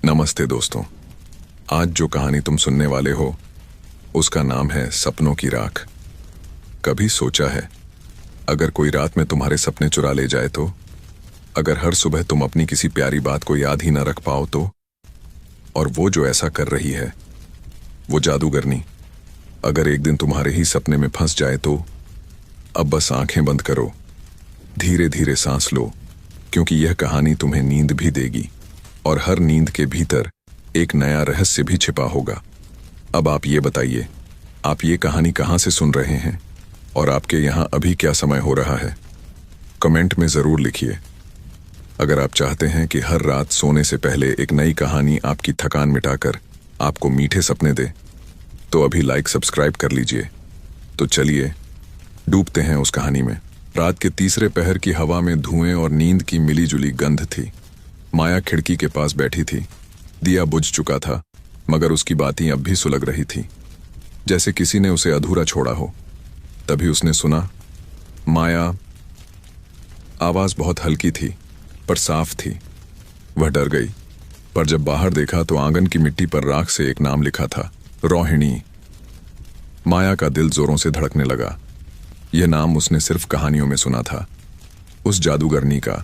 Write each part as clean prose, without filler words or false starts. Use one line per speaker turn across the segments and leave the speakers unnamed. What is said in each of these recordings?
नमस्ते दोस्तों। आज जो कहानी तुम सुनने वाले हो उसका नाम है सपनों की राख। कभी सोचा है अगर कोई रात में तुम्हारे सपने चुरा ले जाए तो? अगर हर सुबह तुम अपनी किसी प्यारी बात को याद ही न रख पाओ तो? और वो जो ऐसा कर रही है, वो जादूगरनी, अगर एक दिन तुम्हारे ही सपने में फंस जाए तो? अब बस आंखें बंद करो, धीरे धीरे सांस लो, क्योंकि यह कहानी तुम्हें नींद भी देगी और हर नींद के भीतर एक नया रहस्य भी छिपा होगा। अब आप ये बताइए, आप ये कहानी कहाँ से सुन रहे हैं और आपके यहाँ अभी क्या समय हो रहा है? कमेंट में ज़रूर लिखिए। अगर आप चाहते हैं कि हर रात सोने से पहले एक नई कहानी आपकी थकान मिटाकर आपको मीठे सपने दे, तो अभी लाइक सब्सक्राइब कर लीजिए। तो चलिए डूबते हैं उस कहानी में। रात के तीसरे पहर की हवा में धुएं और नींद की मिलीजुली गंध थी। माया खिड़की के पास बैठी थी। दिया बुझ चुका था, मगर उसकी बातें अब भी सुलग रही थी, जैसे किसी ने उसे अधूरा छोड़ा हो। तभी उसने सुना, माया। आवाज बहुत हल्की थी पर साफ थी। वह डर गई, पर जब बाहर देखा तो आंगन की मिट्टी पर राख से एक नाम लिखा था, रोहिणी। माया का दिल जोरों से धड़कने लगा। यह नाम उसने सिर्फ कहानियों में सुना था, उस जादूगरनी का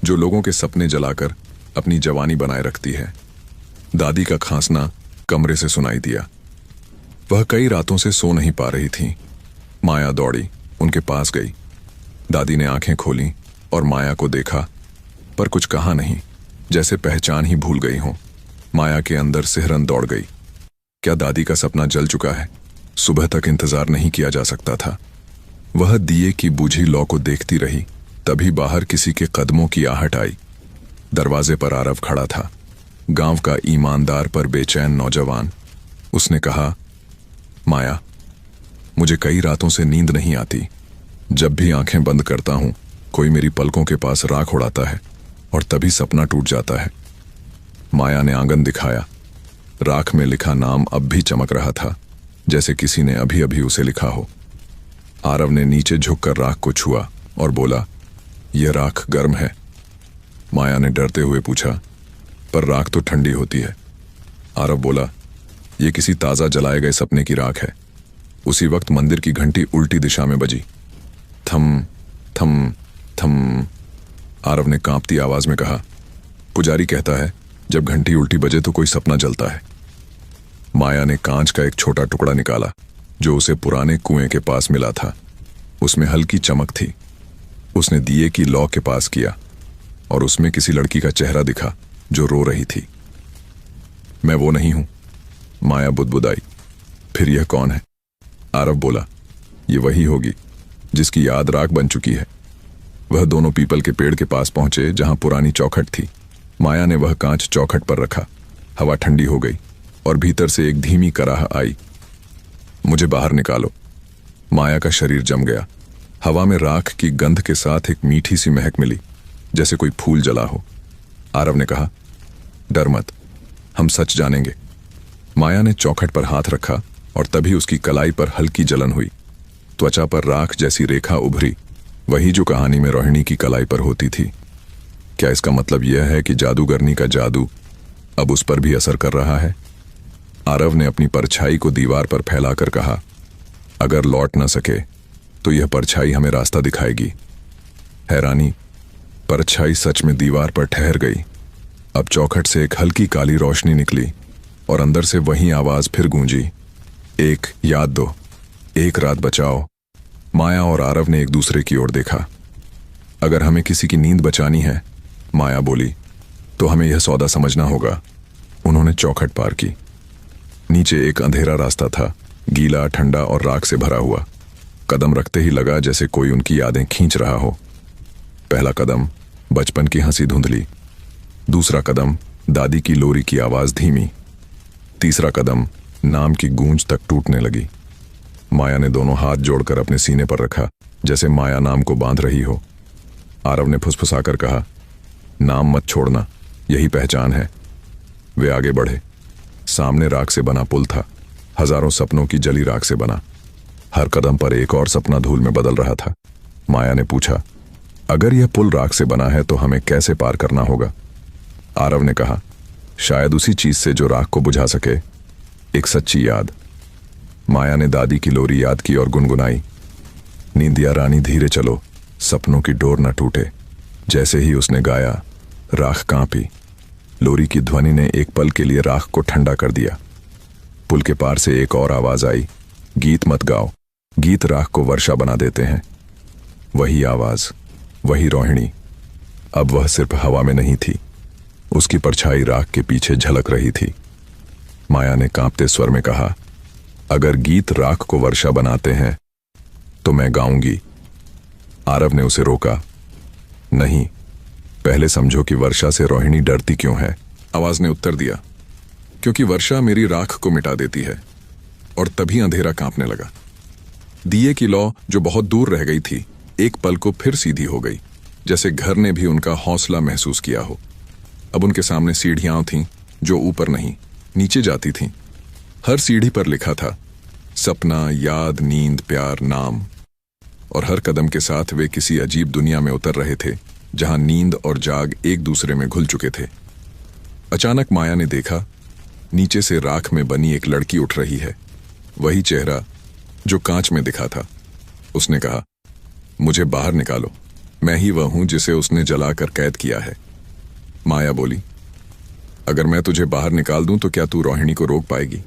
जो लोगों के सपने जलाकर अपनी जवानी बनाए रखती है। दादी का खांसना कमरे से सुनाई दिया। वह कई रातों से सो नहीं पा रही थी। माया दौड़ी, उनके पास गई। दादी ने आंखें खोली और माया को देखा, पर कुछ कहा नहीं, जैसे पहचान ही भूल गई हो। माया के अंदर सिहरन दौड़ गई। क्या दादी का सपना जल चुका है? सुबह तक इंतजार नहीं किया जा सकता था। वह दिए की बुझी लौ को देखती रही। तभी बाहर किसी के कदमों की आहट आई। दरवाजे पर आरव खड़ा था, गांव का ईमानदार पर बेचैन नौजवान। उसने कहा, माया, मुझे कई रातों से नींद नहीं आती। जब भी आंखें बंद करता हूं, कोई मेरी पलकों के पास राख उड़ाता है और तभी सपना टूट जाता है। माया ने आंगन दिखाया। राख में लिखा नाम अब भी चमक रहा था, जैसे किसी ने अभी अभी उसे लिखा हो। आरव ने नीचे झुककर राख को छुआ और बोला, यह राख गर्म है। माया ने डरते हुए पूछा, पर राख तो ठंडी होती है। आरव बोला, यह किसी ताजा जलाए गए सपने की राख है। उसी वक्त मंदिर की घंटी उल्टी दिशा में बजी। थम थम थम। आरव ने कांपती आवाज में कहा, पुजारी कहता है जब घंटी उल्टी बजे तो कोई सपना जलता है। माया ने कांच का एक छोटा टुकड़ा निकाला जो उसे पुराने कुएं के पास मिला था। उसमें हल्की चमक थी। उसने दिए की लौ के पास किया और उसमें किसी लड़की का चेहरा दिखा जो रो रही थी। मैं वो नहीं हूं, माया बुदबुदाई। फिर यह कौन है? आरव बोला, ये वही होगी जिसकी याद राख बन चुकी है। वह दोनों पीपल के पेड़ के पास पहुंचे जहां पुरानी चौखट थी। माया ने वह कांच चौखट पर रखा। हवा ठंडी हो गई और भीतर से एक धीमी कराह आई। मुझे बाहर निकालो। माया का शरीर जम गया। हवा में राख की गंध के साथ एक मीठी सी महक मिली, जैसे कोई फूल जला हो। आरव ने कहा, डर मत, हम सच जानेंगे। माया ने चौखट पर हाथ रखा और तभी उसकी कलाई पर हल्की जलन हुई। त्वचा पर राख जैसी रेखा उभरी, वही जो कहानी में रोहिणी की कलाई पर होती थी। क्या इसका मतलब यह है कि जादूगरनी का जादू अब उस पर भी असर कर रहा है? आरव ने अपनी परछाई को दीवार पर फैलाकर कहा, अगर लौट न सके तो यह परछाई हमें रास्ता दिखाएगी। हैरानी, परछाई सच में दीवार पर ठहर गई। अब चौखट से एक हल्की काली रोशनी निकली और अंदर से वही आवाज फिर गूंजी, एक याद दो, एक रात बचाओ। माया और आरव ने एक दूसरे की ओर देखा। अगर हमें किसी की नींद बचानी है, माया बोली, तो हमें यह सौदा समझना होगा। उन्होंने चौखट पार की। नीचे एक अंधेरा रास्ता था, गीला, ठंडा और राख से भरा हुआ। कदम रखते ही लगा जैसे कोई उनकी यादें खींच रहा हो। पहला कदम, बचपन की हंसी धुंधली। दूसरा कदम, दादी की लोरी की आवाज धीमी। तीसरा कदम, नाम की गूंज तक टूटने लगी। माया ने दोनों हाथ जोड़कर अपने सीने पर रखा, जैसे माया नाम को बांध रही हो। आरव ने फुसफुसाकर कहा, नाम मत छोड़ना, यही पहचान है। वे आगे बढ़े। सामने राख से बना पुल था, हजारों सपनों की जली राख से बना। हर कदम पर एक और सपना धूल में बदल रहा था। माया ने पूछा, अगर यह पुल राख से बना है तो हमें कैसे पार करना होगा? आरव ने कहा, शायद उसी चीज से जो राख को बुझा सके, एक सच्ची याद। माया ने दादी की लोरी याद की और गुनगुनाई, नींदिया रानी धीरे चलो, सपनों की डोर न टूटे। जैसे ही उसने गाया, राख कांपी। लोरी की ध्वनि ने एक पल के लिए राख को ठंडा कर दिया। पुल के पार से एक और आवाज आई, गीत मत गाओ, गीत राख को वर्षा बना देते हैं। वही आवाज, वही रोहिणी। अब वह सिर्फ हवा में नहीं थी, उसकी परछाई राख के पीछे झलक रही थी। माया ने कांपते स्वर में कहा, अगर गीत राख को वर्षा बनाते हैं तो मैं गाऊंगी। आरव ने उसे रोका, नहीं, पहले समझो कि वर्षा से रोहिणी डरती क्यों है। आवाज ने उत्तर दिया, क्योंकि वर्षा मेरी राख को मिटा देती है। और तभी अंधेरा कांपने लगा। दिए की लौ जो बहुत दूर रह गई थी, एक पल को फिर सीधी हो गई, जैसे घर ने भी उनका हौसला महसूस किया हो। अब उनके सामने सीढ़ियां थीं जो ऊपर नहीं, नीचे जाती थीं। हर सीढ़ी पर लिखा था सपना, याद, नींद, प्यार, नाम। और हर कदम के साथ वे किसी अजीब दुनिया में उतर रहे थे, जहां नींद और जाग एक दूसरे में घुल चुके थे। अचानक माया ने देखा, नीचे से राख में बनी एक लड़की उठ रही है, वही चेहरा जो कांच में दिखा था। उसने कहा, मुझे बाहर निकालो, मैं ही वह हूं जिसे उसने जलाकर कैद किया है। माया बोली, अगर मैं तुझे बाहर निकाल दूं तो क्या तू रोहिणी को रोक पाएगी?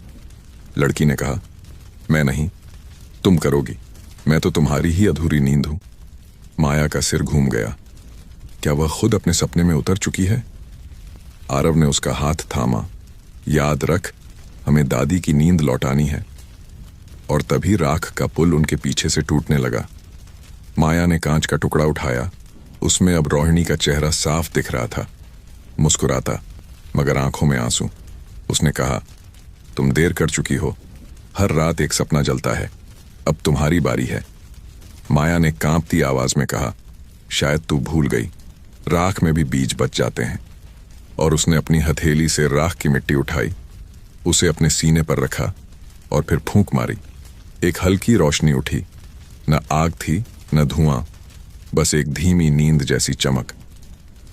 लड़की ने कहा, मैं नहीं, तुम करोगी, मैं तो तुम्हारी ही अधूरी नींद हूं। माया का सिर घूम गया। क्या वह खुद अपने सपने में उतर चुकी है? आरव ने उसका हाथ थामा, याद रख, हमें दादी की नींद लौटानी है। और तभी राख का पुल उनके पीछे से टूटने लगा। माया ने कांच का टुकड़ा उठाया, उसमें अब रोहिणी का चेहरा साफ दिख रहा था, मुस्कुराता मगर आंखों में आंसू। उसने कहा, तुम देर कर चुकी हो, हर रात एक सपना जलता है, अब तुम्हारी बारी है। माया ने कांपती आवाज में कहा, शायद तू भूल गई, राख में भी बीज बच जाते हैं। और उसने अपनी हथेली से राख की मिट्टी उठाई, उसे अपने सीने पर रखा और फिर फूंक मारी। एक हल्की रोशनी उठी, न आग थी न धुआं, बस एक धीमी नींद जैसी चमक।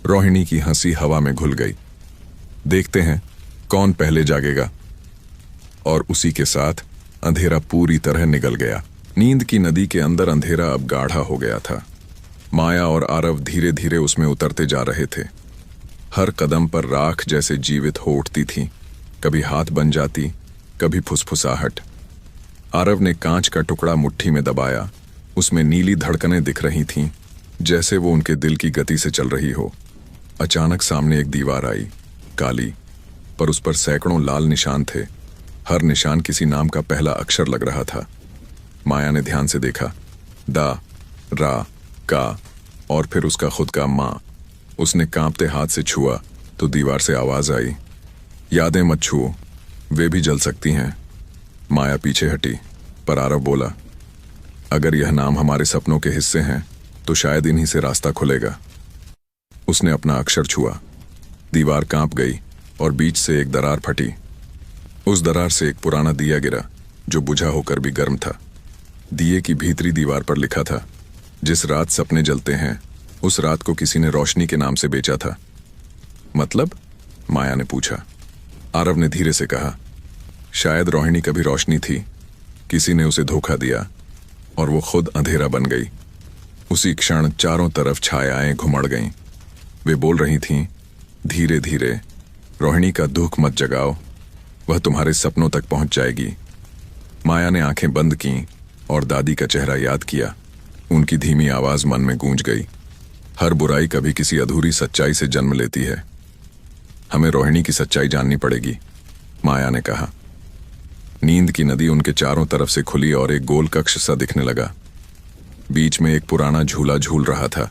रोहिणी की हंसी हवा में घुल गई। देखते हैं कौन पहले जागेगा। और उसी के साथ अंधेरा पूरी तरह निगल गया। नींद की नदी के अंदर अंधेरा अब गाढ़ा हो गया था। माया और आरव धीरे धीरे उसमें उतरते जा रहे थे। हर कदम पर राख जैसे जीवित हो उठती थी, कभी हाथ बन जाती, कभी फुसफुसाहट। आरव ने कांच का टुकड़ा मुट्ठी में दबाया, उसमें नीली धड़कनें दिख रही थीं, जैसे वो उनके दिल की गति से चल रही हो। अचानक सामने एक दीवार आई, काली, पर उस पर सैकड़ों लाल निशान थे। हर निशान किसी नाम का पहला अक्षर लग रहा था। माया ने ध्यान से देखा, दा, रा, का, और फिर उसका खुद का माँ। उसने कांपते हाथ से छुआ तो दीवार से आवाज आई, यादें मत छुओ, वे भी जल सकती हैं। माया पीछे हटी, पर आरव बोला, अगर यह नाम हमारे सपनों के हिस्से हैं तो शायद इन्हीं से रास्ता खुलेगा। उसने अपना अक्षर छुआ, दीवार कांप गई और बीच से एक दरार फटी। उस दरार से एक पुराना दिया गिरा, जो बुझा होकर भी गर्म था। दिए की भीतरी दीवार पर लिखा था, जिस रात सपने जलते हैं उस रात को किसी ने रोशनी के नाम से बेचा था। मतलब? माया ने पूछा। आरव ने धीरे से कहा, शायद रोहिणी कभी रोशनी थी, किसी ने उसे धोखा दिया और वो खुद अंधेरा बन गई। उसी क्षण चारों तरफ छायाएं घुमड़ गईं। वे बोल रही थीं, धीरे धीरे, रोहिणी का दुख मत जगाओ, वह तुम्हारे सपनों तक पहुंच जाएगी। माया ने आंखें बंद की और दादी का चेहरा याद किया। उनकी धीमी आवाज मन में गूंज गई, हर बुराई कभी किसी अधूरी सच्चाई से जन्म लेती है। हमें रोहिणी की सच्चाई जाननी पड़ेगी, माया ने कहा। नींद की नदी उनके चारों तरफ से खुली और एक गोल कक्ष सा दिखने लगा। बीच में एक पुराना झूला झूल रहा था,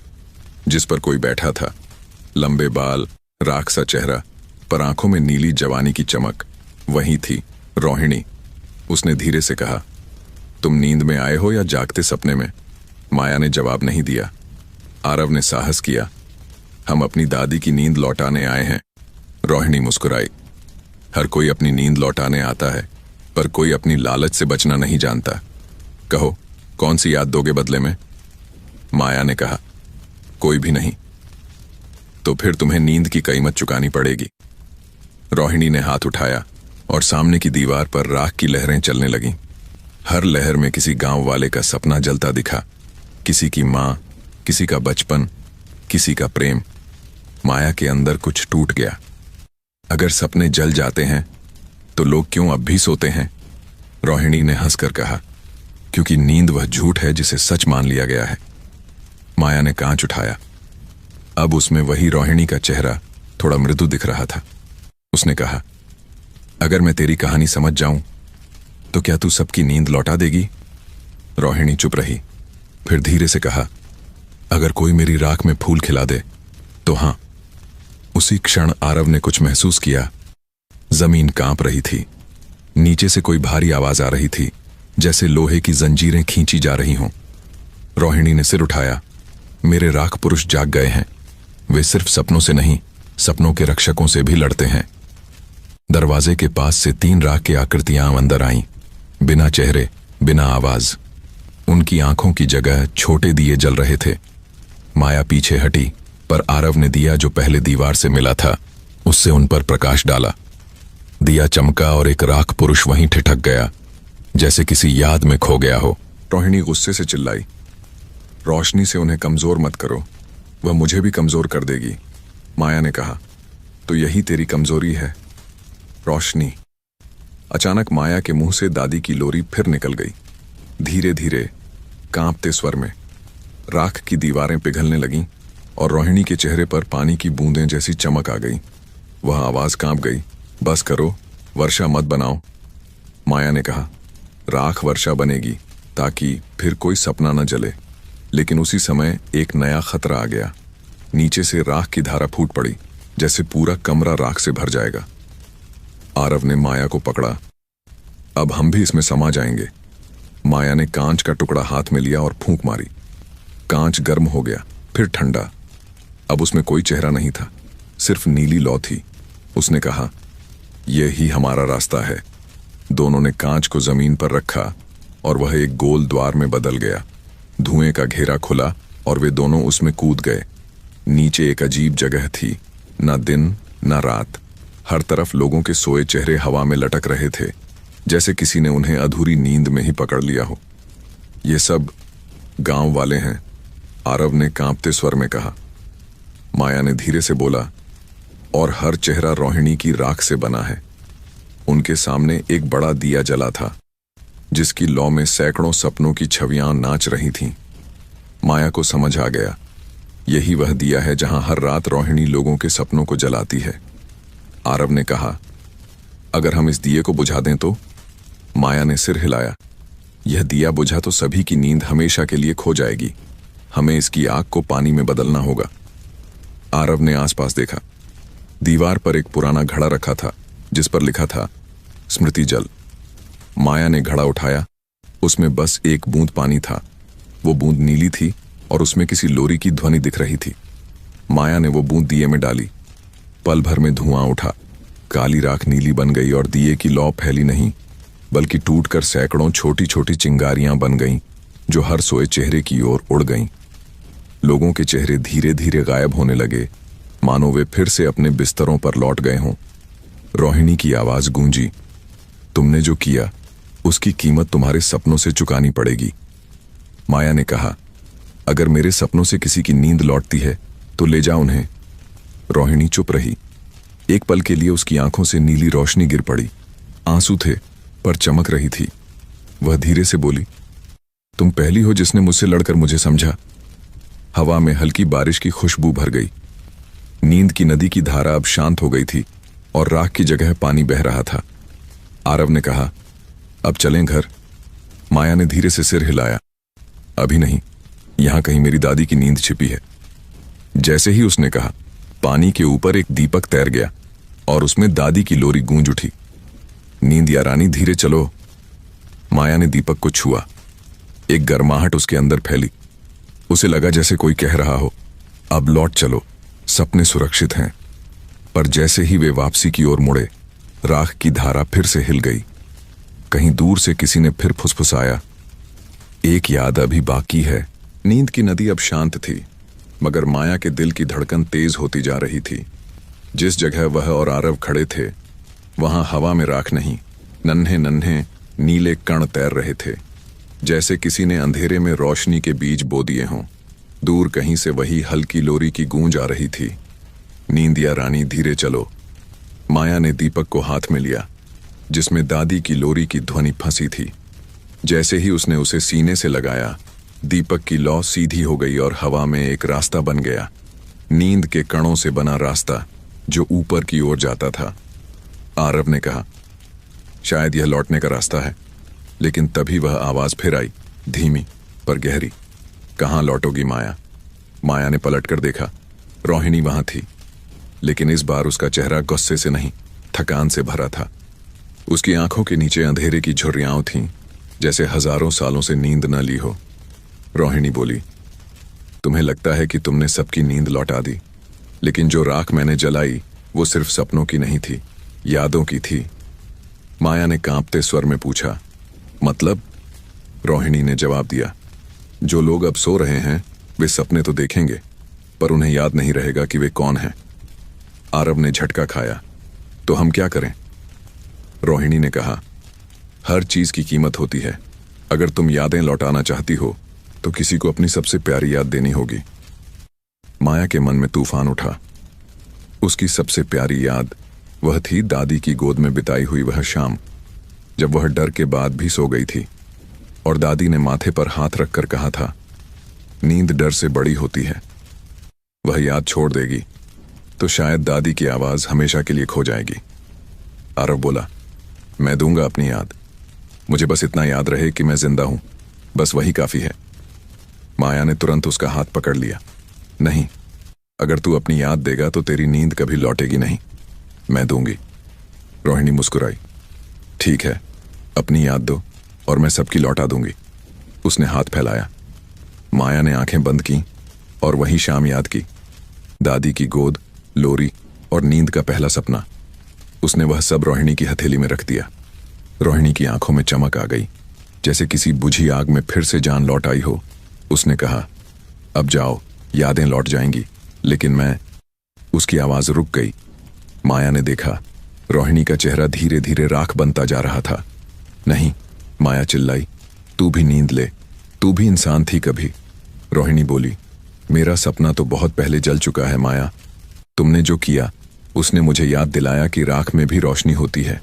जिस पर कोई बैठा था। लंबे बाल, राख सा चेहरा, पर आंखों में नीली जवानी की चमक। वही थी रोहिणी। उसने धीरे से कहा, तुम नींद में आए हो या जागते सपने में? माया ने जवाब नहीं दिया। आरव ने साहस किया, हम अपनी दादी की नींद लौटाने आए हैं। रोहिणी मुस्कुराई, हर कोई अपनी नींद लौटाने आता है, पर कोई अपनी लालच से बचना नहीं जानता। कहो, कौन सी याद दोगे बदले में? माया ने कहा, कोई भी नहीं। तो फिर तुम्हें नींद की कीमत चुकानी पड़ेगी। रोहिणी ने हाथ उठाया और सामने की दीवार पर राख की लहरें चलने लगीं। हर लहर में किसी गांव वाले का सपना जलता दिखा, किसी की माँ, किसी का बचपन, किसी का प्रेम। माया के अंदर कुछ टूट गया। अगर सपने जल जाते हैं तो लोग क्यों अब भी सोते हैं? रोहिणी ने हंसकर कहा, क्योंकि नींद वह झूठ है जिसे सच मान लिया गया है। माया ने कांच उठाया। अब उसमें वही रोहिणी का चेहरा थोड़ा मृदु दिख रहा था। उसने कहा, अगर मैं तेरी कहानी समझ जाऊं तो क्या तू सबकी नींद लौटा देगी? रोहिणी चुप रही, फिर धीरे से कहा, अगर कोई मेरी राख में फूल खिला दे तो हां। उसी क्षण आरव ने कुछ महसूस किया। जमीन कांप रही थी। नीचे से कोई भारी आवाज आ रही थी, जैसे लोहे की जंजीरें खींची जा रही हों। रोहिणी ने सिर उठाया। मेरे राख पुरुष जाग गए हैं। वे सिर्फ सपनों से नहीं, सपनों के रक्षकों से भी लड़ते हैं। दरवाजे के पास से 3 राख की आकृतियां अंदर आईं, बिना चेहरे, बिना आवाज। उनकी आंखों की जगह छोटे दिए जल रहे थे। माया पीछे हटी, पर आरव ने दिया जो पहले दीवार से मिला था उससे उन पर प्रकाश डाला। दिया चमका और एक राख पुरुष वहीं ठिठक गया, जैसे किसी याद में खो गया हो। रोहिणी गुस्से से चिल्लाई, रोशनी से उन्हें कमजोर मत करो, वह मुझे भी कमजोर कर देगी। माया ने कहा, तो यही तेरी कमजोरी है, रोशनी। अचानक माया के मुंह से दादी की लोरी फिर निकल गई। धीरे धीरे कांपते स्वर में राख की दीवारें पिघलने लगीं और रोहिणी के चेहरे पर पानी की बूंदें जैसी चमक आ गई। वह आवाज कांप गई, बस करो, वर्षा मत बनाओ। माया ने कहा, राख वर्षा बनेगी ताकि फिर कोई सपना न जले। लेकिन उसी समय एक नया खतरा आ गया। नीचे से राख की धारा फूट पड़ी, जैसे पूरा कमरा राख से भर जाएगा। आरव ने माया को पकड़ा, अब हम भी इसमें समा जाएंगे। माया ने कांच का टुकड़ा हाथ में लिया और फूंक मारी। कांच गर्म हो गया, फिर ठंडा। अब उसमें कोई चेहरा नहीं था, सिर्फ नीली लौ थी। उसने कहा, यह ही हमारा रास्ता है। दोनों ने कांच को जमीन पर रखा और वह एक गोल द्वार में बदल गया। धुएं का घेरा खुला और वे दोनों उसमें कूद गए। नीचे एक अजीब जगह थी, ना दिन ना रात। हर तरफ लोगों के सोए चेहरे हवा में लटक रहे थे, जैसे किसी ने उन्हें अधूरी नींद में ही पकड़ लिया हो। ये सब गांव वाले हैं, आरव ने कांपते स्वर में कहा। माया ने धीरे से बोला, और हर चेहरा रोहिणी की राख से बना है। उनके सामने एक बड़ा दिया जला था, जिसकी लौ में सैकड़ों सपनों की छवियां नाच रही थीं। माया को समझ आ गया, यही वह दिया है जहां हर रात रोहिणी लोगों के सपनों को जलाती है। आरव ने कहा, अगर हम इस दिए को बुझा दें तो? माया ने सिर हिलाया। यह दिया बुझा तो सभी की नींद हमेशा के लिए खो जाएगी। हमें इसकी आग को पानी में बदलना होगा। आरव ने आसपास देखा। दीवार पर एक पुराना घड़ा रखा था, जिस पर लिखा था, स्मृति जल। माया ने घड़ा उठाया। उसमें बस एक बूंद पानी था। वो बूंद नीली थी और उसमें किसी लोरी की ध्वनि दिख रही थी। माया ने वो बूंद दिए में डाली। पल भर में धुआं उठा। काली राख नीली बन गई और दिए की लौ फैली नहीं, बल्कि टूटकर सैकड़ों छोटी छोटी चिंगारियां बन गईं, जो हर सोए चेहरे की ओर उड़ गईं। लोगों के चेहरे धीरे धीरे गायब होने लगे, मानो वे फिर से अपने बिस्तरों पर लौट गए हों। रोहिणी की आवाज गूंजी, तुमने जो किया उसकी कीमत तुम्हारे सपनों से चुकानी पड़ेगी। माया ने कहा, अगर मेरे सपनों से किसी की नींद लौटती है तो ले जा उन्हें। रोहिणी चुप रही। एक पल के लिए उसकी आंखों से नीली रोशनी गिर पड़ी। आंसू थे पर चमक रही थी। वह धीरे से बोली, तुम पहली हो जिसने मुझसे लड़कर मुझे समझा। हवा में हल्की बारिश की खुशबू भर गई। नींद की नदी की धारा अब शांत हो गई थी और राख की जगह पानी बह रहा था। आरव ने कहा, अब चलें घर। माया ने धीरे से सिर हिलाया, अभी नहीं, यहां कहीं मेरी दादी की नींद छिपी है। जैसे ही उसने कहा, पानी के ऊपर एक दीपक तैर गया और उसमें दादी की लोरी गूंज उठी। नींद या रानी, धीरे चलो। माया ने दीपक को छुआ। एक गर्माहट उसके अंदर फैली। उसे लगा जैसे कोई कह रहा हो, अब लौट चलो, सपने सुरक्षित हैं। पर जैसे ही वे वापसी की ओर मुड़े, राख की धारा फिर से हिल गई। कहीं दूर से किसी ने फिर फुसफुसाया, एक याद अभी बाकी है। नींद की नदी अब शांत थी, मगर माया के दिल की धड़कन तेज होती जा रही थी। जिस जगह वह और आरव खड़े थे, वहां हवा में राख नहीं, नन्हे नन्हे नीले कण तैर रहे थे, जैसे किसी ने अंधेरे में रोशनी के बीज बो दिए हों। दूर कहीं से वही हल्की लोरी की गूंज आ रही थी, नींदिया रानी धीरे चलो। माया ने दीपक को हाथ में लिया, जिसमें दादी की लोरी की ध्वनि फंसी थी। जैसे ही उसने उसे सीने से लगाया, दीपक की लौ सीधी हो गई और हवा में एक रास्ता बन गया, नींद के कणों से बना रास्ता जो ऊपर की ओर जाता था। आरव ने कहा, शायद यह लौटने का रास्ता है। लेकिन तभी वह आवाज फिर आई, धीमी पर गहरी। कहाँ लौटोगी माया? माया ने पलटकर देखा, रोहिणी वहां थी, लेकिन इस बार उसका चेहरा गुस्से से नहीं, थकान से भरा था। उसकी आंखों के नीचे अंधेरे की झुर्रियां थीं, जैसे हजारों सालों से नींद न ली हो। रोहिणी बोली, तुम्हें लगता है कि तुमने सबकी नींद लौटा दी, लेकिन जो राख मैंने जलाई वो सिर्फ सपनों की नहीं थी, यादों की थी। माया ने कांपते स्वर में पूछा, मतलब? रोहिणी ने जवाब दिया, जो लोग अब सो रहे हैं वे सपने तो देखेंगे, पर उन्हें याद नहीं रहेगा कि वे कौन हैं। आरव ने झटका खाया, तो हम क्या करें? रोहिणी ने कहा, हर चीज की कीमत होती है। अगर तुम यादें लौटाना चाहती हो तो किसी को अपनी सबसे प्यारी याद देनी होगी। माया के मन में तूफान उठा। उसकी सबसे प्यारी याद वह थी दादी की गोद में बिताई हुई वह शाम, जब वह डर के बाद भी सो गई थी और दादी ने माथे पर हाथ रखकर कहा था, नींद डर से बड़ी होती है। वह याद छोड़ देगी तो शायद दादी की आवाज हमेशा के लिए खो जाएगी। आरव बोला, मैं दूंगा अपनी याद, मुझे बस इतना याद रहे कि मैं जिंदा हूं, बस वही काफी है। माया ने तुरंत उसका हाथ पकड़ लिया, नहीं, अगर तू अपनी याद देगा तो तेरी नींद कभी लौटेगी नहीं, मैं दूंगी। रोहिणी मुस्कुराई, ठीक है, अपनी याद दो और मैं सबकी लौटा दूंगी। उसने हाथ फैलाया। माया ने आंखें बंद की और वही शाम याद की, दादी की गोद, लोरी और नींद का पहला सपना। उसने वह सब रोहिणी की हथेली में रख दिया। रोहिणी की आंखों में चमक आ गई, जैसे किसी बुझी आग में फिर से जान लौट आई हो। उसने कहा, अब जाओ, यादें लौट जाएंगी, लेकिन मैं। उसकी आवाज रुक गई। माया ने देखा, रोहिणी का चेहरा धीरे धीरे राख बनता जा रहा था। नहीं, माया चिल्लाई, तू भी नींद ले, तू भी इंसान थी कभी। रोहिणी बोली, मेरा सपना तो बहुत पहले जल चुका है माया। तुमने जो किया उसने मुझे याद दिलाया कि राख में भी रोशनी होती है।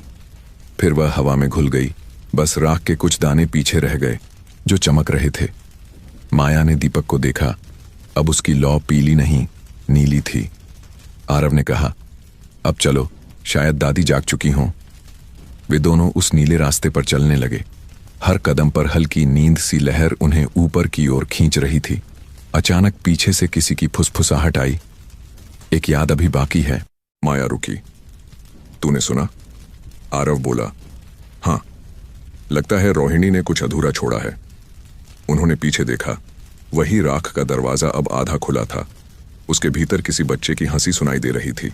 फिर वह हवा में घुल गई, बस राख के कुछ दाने पीछे रह गए जो चमक रहे थे। माया ने दीपक को देखा, अब उसकी लौ पीली नहीं, नीली थी। आरव ने कहा, अब चलो, शायद दादी जाग चुकी हों। वे दोनों उस नीले रास्ते पर चलने लगे। हर कदम पर हल्की नींद सी लहर उन्हें ऊपर की ओर खींच रही थी। अचानक पीछे से किसी की फुसफुसाहट आई, एक याद अभी बाकी है। माया रुकी, तूने सुना? आरव बोला, हाँ, लगता है रोहिणी ने कुछ अधूरा छोड़ा है। उन्होंने पीछे देखा, वही राख का दरवाजा अब आधा खुला था। उसके भीतर किसी बच्चे की हंसी सुनाई दे रही थी।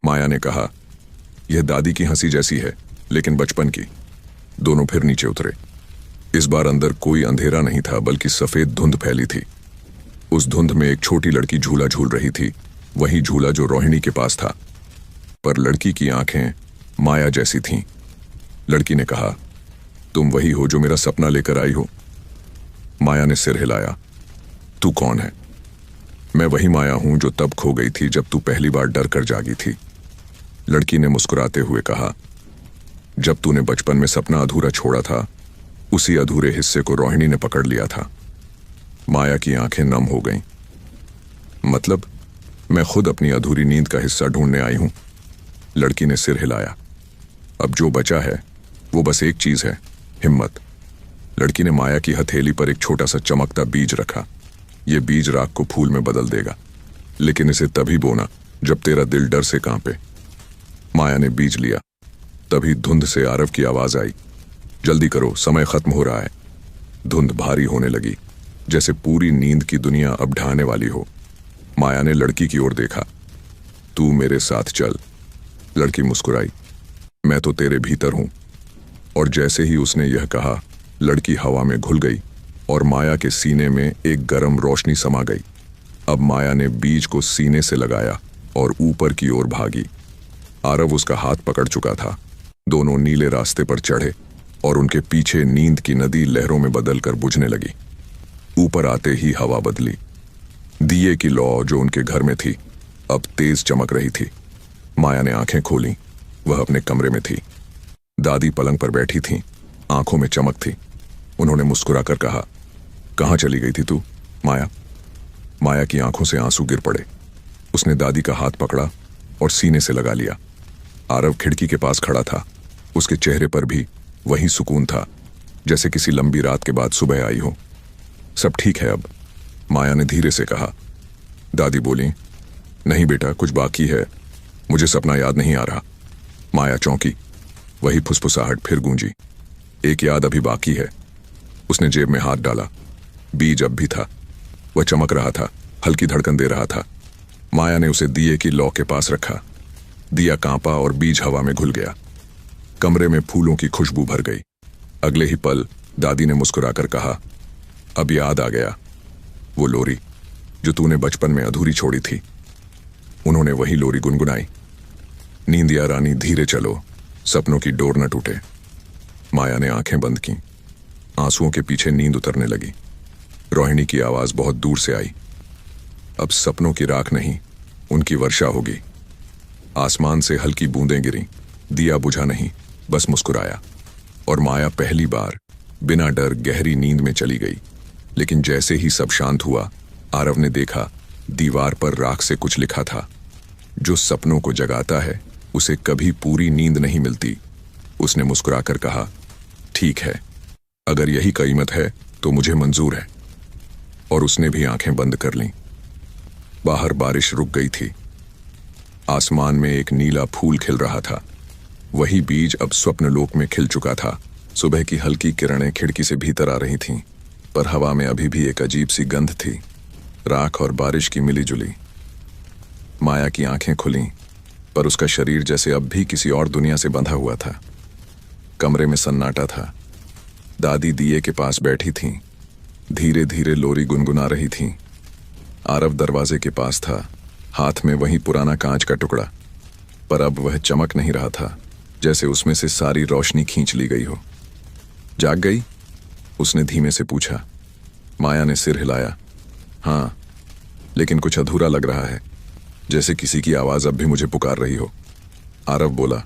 माया ने कहा, यह दादी की हंसी जैसी है, लेकिन बचपन की। दोनों फिर नीचे उतरे। इस बार अंदर कोई अंधेरा नहीं था, बल्कि सफेद धुंध फैली थी। उस धुंध में एक छोटी लड़की झूला झूल रही थी, वही झूला जो रोहिणी के पास था, पर लड़की की आंखें माया जैसी थीं। लड़की ने कहा, तुम वही हो जो मेरा सपना लेकर आई हो? माया ने सिर हिलाया, तू कौन है? मैं वही माया हूं जो तब खो गई थी जब तू पहली बार डर कर जागी थी। लड़की ने मुस्कुराते हुए कहा, जब तूने बचपन में सपना अधूरा छोड़ा था, उसी अधूरे हिस्से को रोहिणी ने पकड़ लिया था। माया की आंखें नम हो गईं। मतलब, मैं खुद अपनी अधूरी नींद का हिस्सा ढूंढने आई हूं। लड़की ने सिर हिलाया। अब जो बचा है वो बस एक चीज है, हिम्मत। लड़की ने माया की हथेली पर एक छोटा सा चमकता बीज रखा। यह बीज राख को फूल में बदल देगा, लेकिन इसे तभी बोना जब तेरा दिल डर से कांपे। माया ने बीज लिया। तभी धुंध से आरव की आवाज आई, जल्दी करो, समय खत्म हो रहा है। धुंध भारी होने लगी, जैसे पूरी नींद की दुनिया अब ढाने वाली हो। माया ने लड़की की ओर देखा, तू मेरे साथ चल। लड़की मुस्कुराई, मैं तो तेरे भीतर हूं। और जैसे ही उसने यह कहा, लड़की हवा में घुल गई और माया के सीने में एक गर्म रोशनी समा गई। अब माया ने बीज को सीने से लगाया और ऊपर की ओर भागी। आरव उसका हाथ पकड़ चुका था। दोनों नीले रास्ते पर चढ़े और उनके पीछे नींद की नदी लहरों में बदलकर बुझने लगी। ऊपर आते ही हवा बदली। दिए की लौ जो उनके घर में थी अब तेज चमक रही थी। माया ने आंखें खोलीं। वह अपने कमरे में थी। दादी पलंग पर बैठी थीं, आंखों में चमक थी। उन्होंने मुस्कुराकर कहा, कहाँ चली गई थी तू माया? माया की आंखों से आंसू गिर पड़े। उसने दादी का हाथ पकड़ा और सीने से लगा लिया। आरव खिड़की के पास खड़ा था। उसके चेहरे पर भी वही सुकून था, जैसे किसी लंबी रात के बाद सुबह आई हो। सब ठीक है अब, माया ने धीरे से कहा। दादी बोली, नहीं बेटा, कुछ बाकी है, मुझे सपना याद नहीं आ रहा। माया चौंकी। वही फुसफुसाहट फिर गूंजी, एक याद अभी बाकी है। उसने जेब में हाथ डाला। बीज अब भी था। वह चमक रहा था, हल्की धड़कन दे रहा था। माया ने उसे दिए की लौ के पास रखा। दिया कांपा और बीज हवा में घुल गया। कमरे में फूलों की खुशबू भर गई। अगले ही पल दादी ने मुस्कुराकर कहा, अब याद आ गया, वो लोरी जो तूने बचपन में अधूरी छोड़ी थी। उन्होंने वही लोरी गुनगुनाई, नींदिया रानी धीरे चलो, सपनों की डोर न टूटे। माया ने आंखें बंद की। आंसुओं के पीछे नींद उतरने लगी। रोहिणी की आवाज बहुत दूर से आई, अब सपनों की राख नहीं, उनकी वर्षा होगी। आसमान से हल्की बूंदें गिरीं। दिया बुझा नहीं, बस मुस्कुराया। और माया पहली बार बिना डर गहरी नींद में चली गई। लेकिन जैसे ही सब शांत हुआ, आरव ने देखा दीवार पर राख से कुछ लिखा था, जो सपनों को जगाता है उसे कभी पूरी नींद नहीं मिलती। उसने मुस्कुराकर कहा, ठीक है, अगर यही कीमत है तो मुझे मंजूर है। और उसने भी आंखें बंद कर लीं। बाहर बारिश रुक गई थी। आसमान में एक नीला फूल खिल रहा था। वही बीज अब स्वप्नलोक में खिल चुका था। सुबह की हल्की किरणें खिड़की से भीतर आ रही थीं, पर हवा में अभी भी एक अजीब सी गंध थी, राख और बारिश की मिली-जुली। माया की आंखें खुलीं, पर उसका शरीर जैसे अब भी किसी और दुनिया से बंधा हुआ था। कमरे में सन्नाटा था। दादी दिए के पास बैठी थीं, धीरे धीरे लोरी गुनगुना रही थीं। आरव दरवाजे के पास था, हाथ में वही पुराना कांच का टुकड़ा, पर अब वह चमक नहीं रहा था, जैसे उसमें से सारी रोशनी खींच ली गई हो। जाग गई? उसने धीमे से पूछा। माया ने सिर हिलाया। हाँ, लेकिन कुछ अधूरा लग रहा है, जैसे किसी की आवाज अब भी मुझे पुकार रही हो। आरव बोला,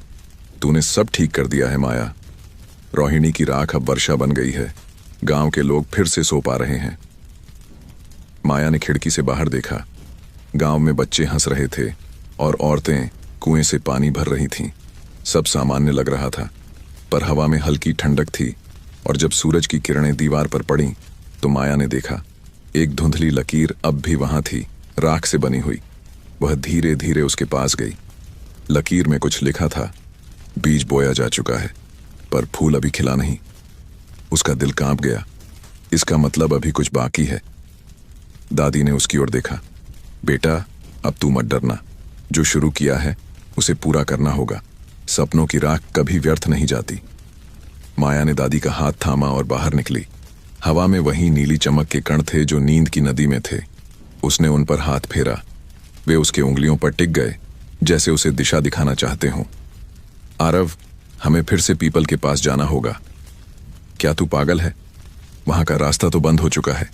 तूने सब ठीक कर दिया है माया। रोहिणी की राख अब वर्षा बन गई है। गांव के लोग फिर से सो पा रहे हैं। माया ने खिड़की से बाहर देखा। गांव में बच्चे हंस रहे थे और औरतें कुएं से पानी भर रही थीं। सब सामान्य लग रहा था, पर हवा में हल्की ठंडक थी। और जब सूरज की किरणें दीवार पर पड़ीं, तो माया ने देखा एक धुंधली लकीर अब भी वहां थी, राख से बनी हुई। वह धीरे धीरे उसके पास गई। लकीर में कुछ लिखा था, बीज बोया जा चुका है, पर फूल अभी खिला नहीं। उसका दिल कांप गया। इसका मतलब अभी कुछ बाकी है। दादी ने उसकी ओर देखा। बेटा, अब तू मत डरना, जो शुरू किया है उसे पूरा करना होगा। सपनों की राख कभी व्यर्थ नहीं जाती। माया ने दादी का हाथ थामा और बाहर निकली। हवा में वही नीली चमक के कण थे जो नींद की नदी में थे। उसने उन पर हाथ फेरा। वे उसके उंगलियों पर टिक गए, जैसे उसे दिशा दिखाना चाहते हों। आरव, हमें फिर से पीपल के पास जाना होगा। क्या तू पागल है? वहां का रास्ता तो बंद हो चुका है।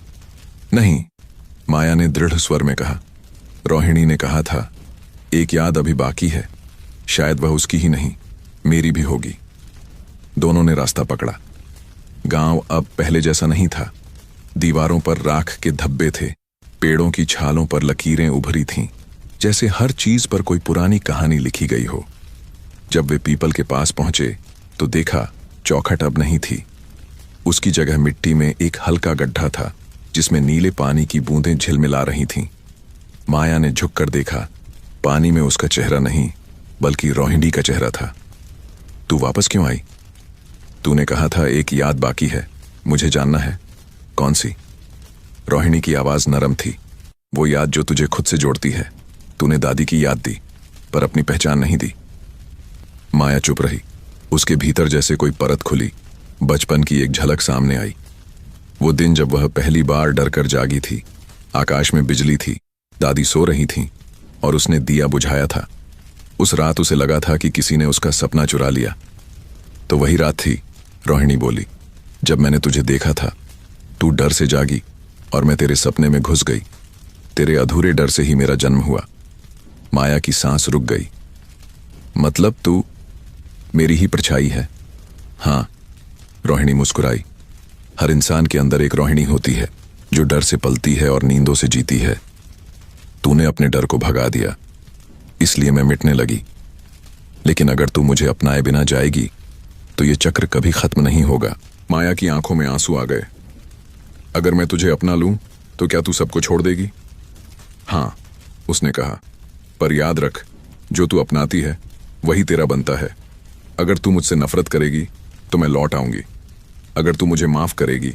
नहीं, माया ने दृढ़ स्वर में कहा। रोहिणी ने कहा था, एक याद अभी बाकी है, शायद वह उसकी ही नहीं, मेरी भी होगी। दोनों ने रास्ता पकड़ा। गांव अब पहले जैसा नहीं था। दीवारों पर राख के धब्बे थे, पेड़ों की छालों पर लकीरें उभरी थीं, जैसे हर चीज पर कोई पुरानी कहानी लिखी गई हो। जब वे पीपल के पास पहुंचे तो देखा चौखट अब नहीं थी। उसकी जगह मिट्टी में एक हल्का गड्ढा था, जिसमें नीले पानी की बूंदें झिलमिला रही थीं। माया ने झुककर देखा। पानी में उसका चेहरा नहीं, बल्कि रोहिणी का चेहरा था। तू वापस क्यों आई? तूने कहा था एक याद बाकी है, मुझे जानना है, कौन सी? रोहिणी की आवाज नरम थी। वो याद जो तुझे खुद से जोड़ती है। तूने दादी की याद दी, पर अपनी पहचान नहीं दी। माया चुप रही। उसके भीतर जैसे कोई परत खुली। बचपन की एक झलक सामने आई। वो दिन जब वह पहली बार डरकर जागी थी। आकाश में बिजली थी, दादी सो रही थीं और उसने दिया बुझाया था। उस रात उसे लगा था कि किसी ने उसका सपना चुरा लिया। तो वही रात थी, रोहिणी बोली, जब मैंने तुझे देखा था। तू डर से जागी और मैं तेरे सपने में घुस गई। तेरे अधूरे डर से ही मेरा जन्म हुआ। माया की सांस रुक गई। मतलब तू मेरी ही परछाई है? हाँ, रोहिणी मुस्कुराई। हर इंसान के अंदर एक रोहिणी होती है जो डर से पलती है और नींदों से जीती है। तूने अपने डर को भगा दिया, इसलिए मैं मिटने लगी। लेकिन अगर तू मुझे अपनाए बिना जाएगी तो ये चक्र कभी खत्म नहीं होगा। माया की आंखों में आंसू आ गए। अगर मैं तुझे अपना लूं तो क्या तू सबको छोड़ देगी? हाँ, उसने कहा, पर याद रख, जो तू अपनाती है वही तेरा बनता है। अगर तू मुझसे नफरत करेगी तो मैं लौट आऊंगी। अगर तू मुझे माफ करेगी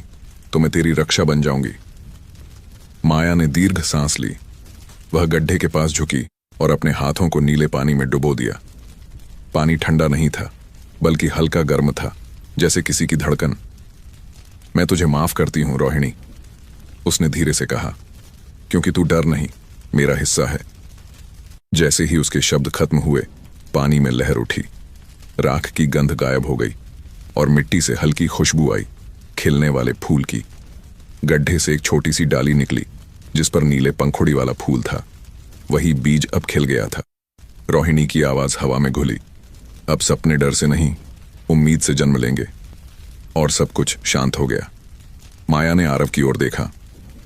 तो मैं तेरी रक्षा बन जाऊंगी। माया ने दीर्घ सांस ली। वह गड्ढे के पास झुकी और अपने हाथों को नीले पानी में डुबो दिया। पानी ठंडा नहीं था, बल्कि हल्का गर्म था, जैसे किसी की धड़कन। मैं तुझे माफ करती हूं रोहिणी, उसने धीरे से कहा, क्योंकि तू डर नहीं, मेरा हिस्सा है। जैसे ही उसके शब्द खत्म हुए, पानी में लहर उठी। राख की गंध गायब हो गई और मिट्टी से हल्की खुशबू आई, खिलने वाले फूल की। गड्ढे से एक छोटी सी डाली निकली जिस पर नीले पंखुड़ी वाला फूल था। वही बीज अब खिल गया था। रोहिणी की आवाज हवा में घुली, अब सपने डर से नहीं, उम्मीद से जन्म लेंगे। और सब कुछ शांत हो गया। माया ने आरव की ओर देखा।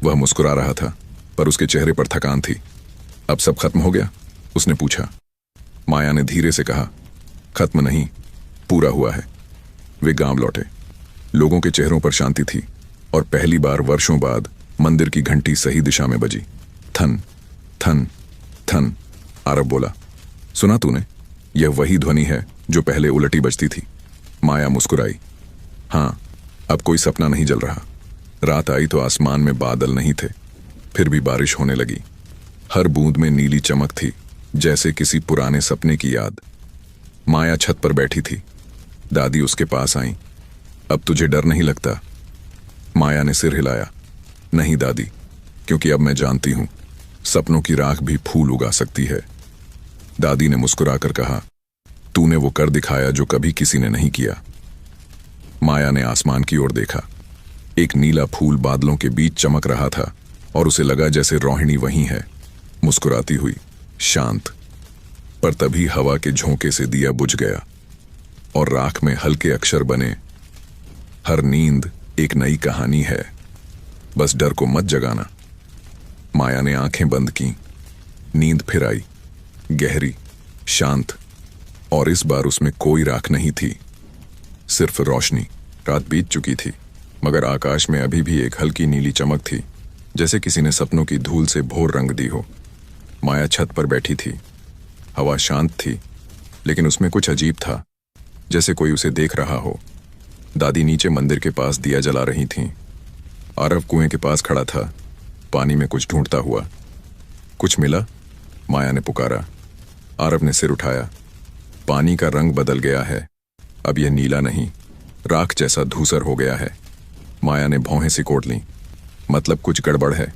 वह मुस्कुरा रहा था, पर उसके चेहरे पर थकान थी। अब सब खत्म हो गया? उसने पूछा। माया ने धीरे से कहा, खत्म नहीं, पूरा हुआ है। वे गांव लौटे। लोगों के चेहरों पर शांति थी और पहली बार वर्षों बाद मंदिर की घंटी सही दिशा में बजी। थन थन थन, आरव बोला। सुना तूने? यह वही ध्वनि है जो पहले उलटी बजती थी। माया मुस्कुराई। हाँ, अब कोई सपना नहीं जल रहा। रात आई तो आसमान में बादल नहीं थे, फिर भी बारिश होने लगी। हर बूंद में नीली चमक थी, जैसे किसी पुराने सपने की याद। माया छत पर बैठी थी। दादी उसके पास आई। अब तुझे डर नहीं लगता? माया ने सिर हिलाया। नहीं दादी, क्योंकि अब मैं जानती हूं, सपनों की राख भी फूल उगा सकती है। दादी ने मुस्कुराकर कहा, तूने वो कर दिखाया जो कभी किसी ने नहीं किया। माया ने आसमान की ओर देखा। एक नीला फूल बादलों के बीच चमक रहा था और उसे लगा जैसे रोहिणी वहीं है, मुस्कुराती हुई, शांत। पर तभी हवा के झोंके से दिया बुझ गया और राख में हल्के अक्षर बने, हर नींद एक नई कहानी है, बस डर को मत जगाना। माया ने आंखें बंद की। नींद फिर आई, गहरी, शांत, और इस बार उसमें कोई राख नहीं थी, सिर्फ रोशनी। रात बीत चुकी थी, मगर आकाश में अभी भी एक हल्की नीली चमक थी, जैसे किसी ने सपनों की धूल से भोर रंग दी हो। माया छत पर बैठी थी। हवा शांत थी, लेकिन उसमें कुछ अजीब था, जैसे कोई उसे देख रहा हो। दादी नीचे मंदिर के पास दिया जला रही थीं। आरव कुएं के पास खड़ा था, पानी में कुछ ढूंढता हुआ। कुछ मिला? माया ने पुकारा। आरव ने सिर उठाया। पानी का रंग बदल गया है, अब यह नीला नहीं, राख जैसा धूसर हो गया है। माया ने भौहें सिकोड़ लीं। मतलब कुछ गड़बड़ है,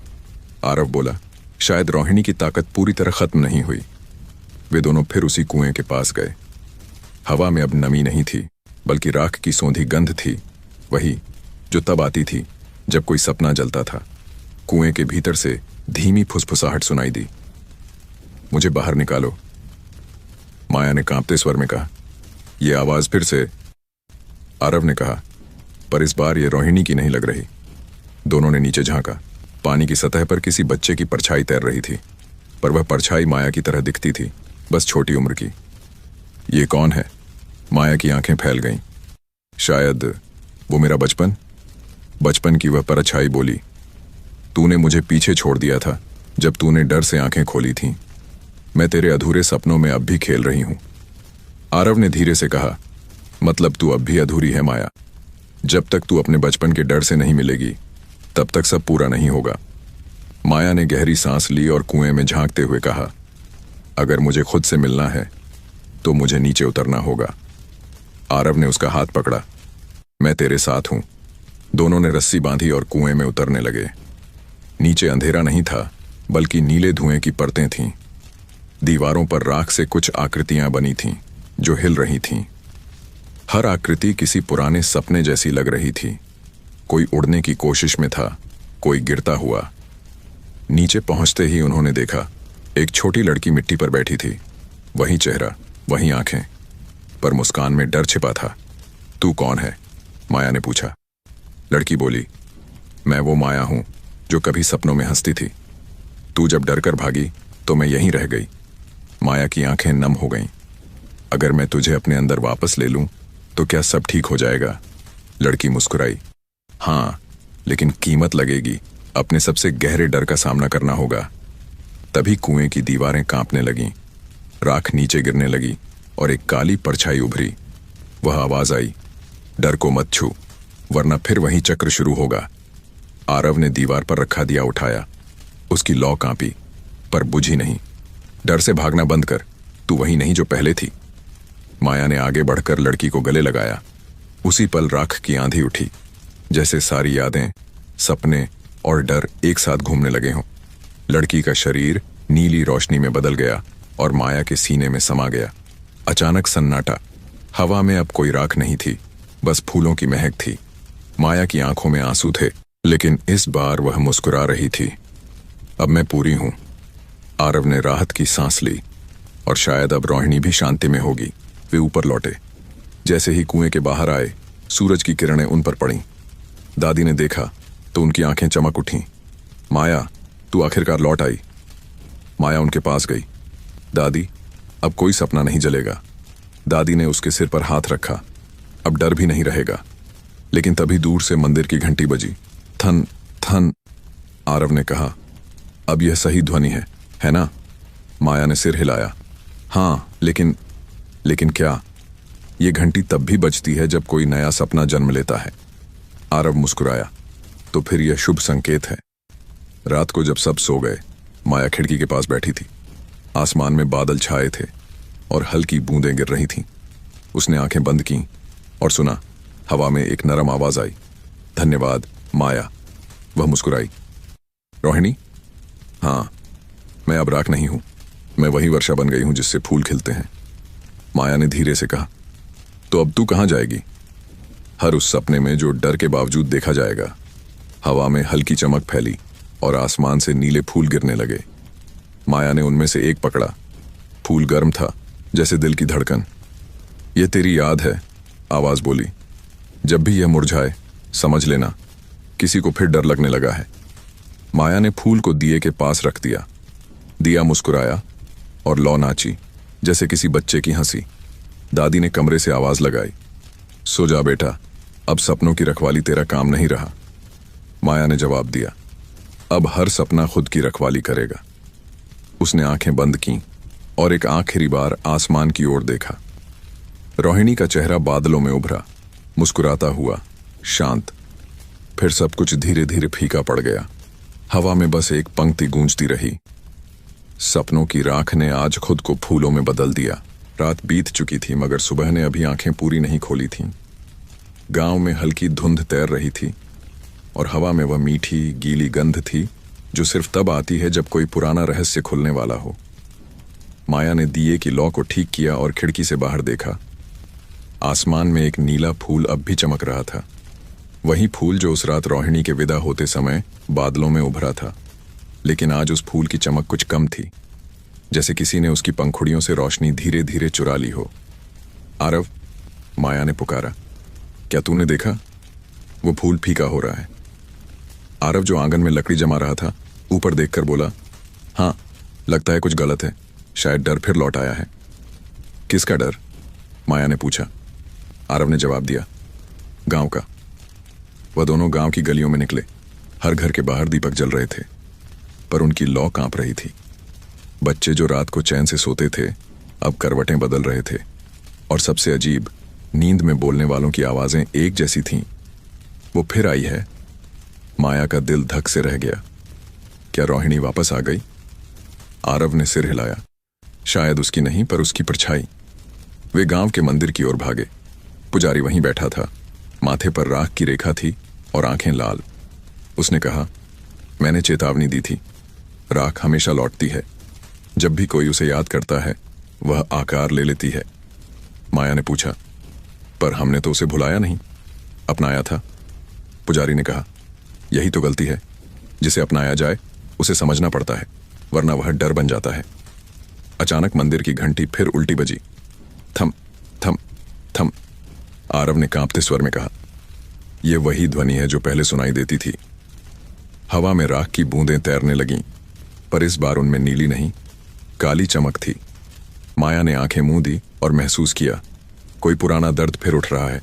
आरव बोला। शायद रोहिणी की ताकत पूरी तरह खत्म नहीं हुई। वे दोनों फिर उसी कुएं के पास गए। हवा में अब नमी नहीं थी, बल्कि राख की सौंधी गंध थी, वही जो तब आती थी जब कोई सपना जलता था। कुएं के भीतर से धीमी फुसफुसाहट सुनाई दी। मुझे बाहर निकालो, माया ने कांपते स्वर में कहा। यह आवाज फिर से, आरव ने कहा, पर इस बार यह रोहिणी की नहीं लग रही। दोनों ने नीचे झांका। पानी की सतह पर किसी बच्चे की परछाई तैर रही थी, पर वह परछाई माया की तरह दिखती थी, बस छोटी उम्र की। ये कौन है? माया की आंखें फैल गईं। शायद वो मेरा बचपन। बचपन की वह परछाई बोली, तूने मुझे पीछे छोड़ दिया था जब तूने डर से आंखें खोली थीं। मैं तेरे अधूरे सपनों में अब भी खेल रही हूं। आरव ने धीरे से कहा, मतलब तू अब भी अधूरी है माया। जब तक तू अपने बचपन के डर से नहीं मिलेगी, तब तक सब पूरा नहीं होगा। माया ने गहरी सांस ली और कुएं में झांकते हुए कहा, अगर मुझे खुद से मिलना है तो मुझे नीचे उतरना होगा। आरव ने उसका हाथ पकड़ा। मैं तेरे साथ हूं। दोनों ने रस्सी बांधी और कुएं में उतरने लगे। नीचे अंधेरा नहीं था, बल्कि नीले धुएं की परतें थीं। दीवारों पर राख से कुछ आकृतियां बनी थीं जो हिल रही थीं। हर आकृति किसी पुराने सपने जैसी लग रही थी। कोई उड़ने की कोशिश में था, कोई गिरता हुआ। नीचे पहुंचते ही उन्होंने देखा, एक छोटी लड़की मिट्टी पर बैठी थी। वही चेहरा, वही आंखें, पर मुस्कान में डर छिपा था। तू कौन है? माया ने पूछा। लड़की बोली, मैं वो माया हूं जो कभी सपनों में हंसती थी। तू जब डर कर भागी तो मैं यहीं रह गई। माया की आंखें नम हो गईं। अगर मैं तुझे अपने अंदर वापस ले लूं तो क्या सब ठीक हो जाएगा? लड़की मुस्कुराई। हाँ, लेकिन कीमत लगेगी। अपने सबसे गहरे डर का सामना करना होगा। तभी कुएं की दीवारें कांपने लगीं, राख नीचे गिरने लगी और एक काली परछाई उभरी। वह आवाज आई, डर को मत छू, वरना फिर वही चक्र शुरू होगा। आरव ने दीवार पर रखा दिया उठाया। उसकी लौ कांपी, पर बुझी नहीं। डर से भागना बंद कर, तू वही नहीं जो पहले थी। माया ने आगे बढ़कर लड़की को गले लगाया। उसी पल राख की आंधी उठी, जैसे सारी यादें, सपने और डर एक साथ घूमने लगे हों। लड़की का शरीर नीली रोशनी में बदल गया और माया के सीने में समा गया। अचानक सन्नाटा। हवा में अब कोई राख नहीं थी, बस फूलों की महक थी। माया की आंखों में आंसू थे, लेकिन इस बार वह मुस्कुरा रही थी। अब मैं पूरी हूं। आरव ने राहत की सांस ली, और शायद अब रोहिणी भी शांति में होगी। वे ऊपर लौटे। जैसे ही कुएं के बाहर आए, सूरज की किरणें उन पर पड़ीं। दादी ने देखा तो उनकी आंखें चमक उठीं। माया, तू आखिरकार लौट आई। माया उनके पास गई। दादी, अब कोई सपना नहीं जलेगा। दादी ने उसके सिर पर हाथ रखा। अब डर भी नहीं रहेगा। लेकिन तभी दूर से मंदिर की घंटी बजी। थन थन। आरव ने कहा, अब यह सही ध्वनि है ना? माया ने सिर हिलाया। हाँ, लेकिन क्या? ये घंटी तब भी बजती है जब कोई नया सपना जन्म लेता है। आरव मुस्कुराया। तो फिर यह शुभ संकेत है। रात को जब सब सो गए, माया खिड़की के पास बैठी थी। आसमान में बादल छाए थे और हल्की बूंदें गिर रही थीं। उसने आंखें बंद कीं और सुना, हवा में एक नरम आवाज आई, धन्यवाद माया। वह मुस्कुराई। रोहिणी? हाँ, मैं अब राख नहीं हूं। मैं वही वर्षा बन गई हूं जिससे फूल खिलते हैं। माया ने धीरे से कहा। तो अब तू कहां जाएगी? हर उस सपने में जो डर के बावजूद देखा जाएगा। हवा में हल्की चमक फैली और आसमान से नीले फूल गिरने लगे। माया ने उनमें से एक पकड़ा। फूल गर्म था, जैसे दिल की धड़कन। यह तेरी याद है, आवाज बोली। जब भी यह मुरझाए, समझ लेना किसी को फिर डर लगने लगा है। माया ने फूल को दिए के पास रख दिया। दिया मुस्कुराया और लौ नाची, जैसे किसी बच्चे की हंसी। दादी ने कमरे से आवाज लगाई, सो जा बेटा, अब सपनों की रखवाली तेरा काम नहीं रहा। माया ने जवाब दिया, अब हर सपना खुद की रखवाली करेगा। उसने आंखें बंद कीं और एक आखिरी बार आसमान की ओर देखा। रोहिणी का चेहरा बादलों में उभरा, मुस्कुराता हुआ, शांत। फिर सब कुछ धीरे धीरे फीका पड़ गया। हवा में बस एक पंक्ति गूंजती रही, सपनों की राख ने आज खुद को फूलों में बदल दिया। रात बीत चुकी थी, मगर सुबह ने अभी आंखें पूरी नहीं खोली थीं। गांव में हल्की धुंध तैर रही थी और हवा में वह मीठी गीली गंध थी जो सिर्फ तब आती है जब कोई पुराना रहस्य खुलने वाला हो। माया ने दिए की लौ को ठीक किया और खिड़की से बाहर देखा। आसमान में एक नीला फूल अब भी चमक रहा था, वही फूल जो उस रात रोहिणी के विदा होते समय बादलों में उभरा था। लेकिन आज उस फूल की चमक कुछ कम थी, जैसे किसी ने उसकी पंखुड़ियों से रोशनी धीरे धीरे चुरा ली हो। आरव, माया ने पुकारा, क्या तूने देखा? वो फूल फीका हो रहा है। आरव, जो आंगन में लकड़ी जमा रहा था, ऊपर देखकर बोला, हाँ, लगता है कुछ गलत है। शायद डर फिर लौट आया है। किसका डर? माया ने पूछा। आरव ने जवाब दिया, गांव का। वह दोनों गांव की गलियों में निकले। हर घर के बाहर दीपक जल रहे थे, पर उनकी लौ कांप रही थी। बच्चे जो रात को चैन से सोते थे, अब करवटें बदल रहे थे। और सबसे अजीब, नींद में बोलने वालों की आवाजें एक जैसी थीं। वो फिर आई है। माया का दिल धक से रह गया। क्या रोहिणी वापस आ गई? आरव ने सिर हिलाया। शायद उसकी नहीं, पर उसकी परछाई। वे गांव के मंदिर की ओर भागे। पुजारी वहीं बैठा था। माथे पर राख की रेखा थी और आंखें लाल। उसने कहा, मैंने चेतावनी दी थी। राख हमेशा लौटती है। जब भी कोई उसे याद करता है, वह आकार ले लेती है। माया ने पूछा, पर हमने तो उसे भुलाया नहीं, अपनाया था। पुजारी ने कहा, यही तो गलती है। जिसे अपनाया जाए उसे समझना पड़ता है, वरना वह डर बन जाता है। अचानक मंदिर की घंटी फिर उल्टी बजी। थम थम थम। आरव ने कांपते स्वर में कहा, यह वही ध्वनि है जो पहले सुनाई देती थी। हवा में राख की बूंदें तैरने लगीं, पर इस बार उनमें नीली नहीं, काली चमक थी। माया ने आंखें मूंद दी और महसूस किया कोई पुराना दर्द फिर उठ रहा है,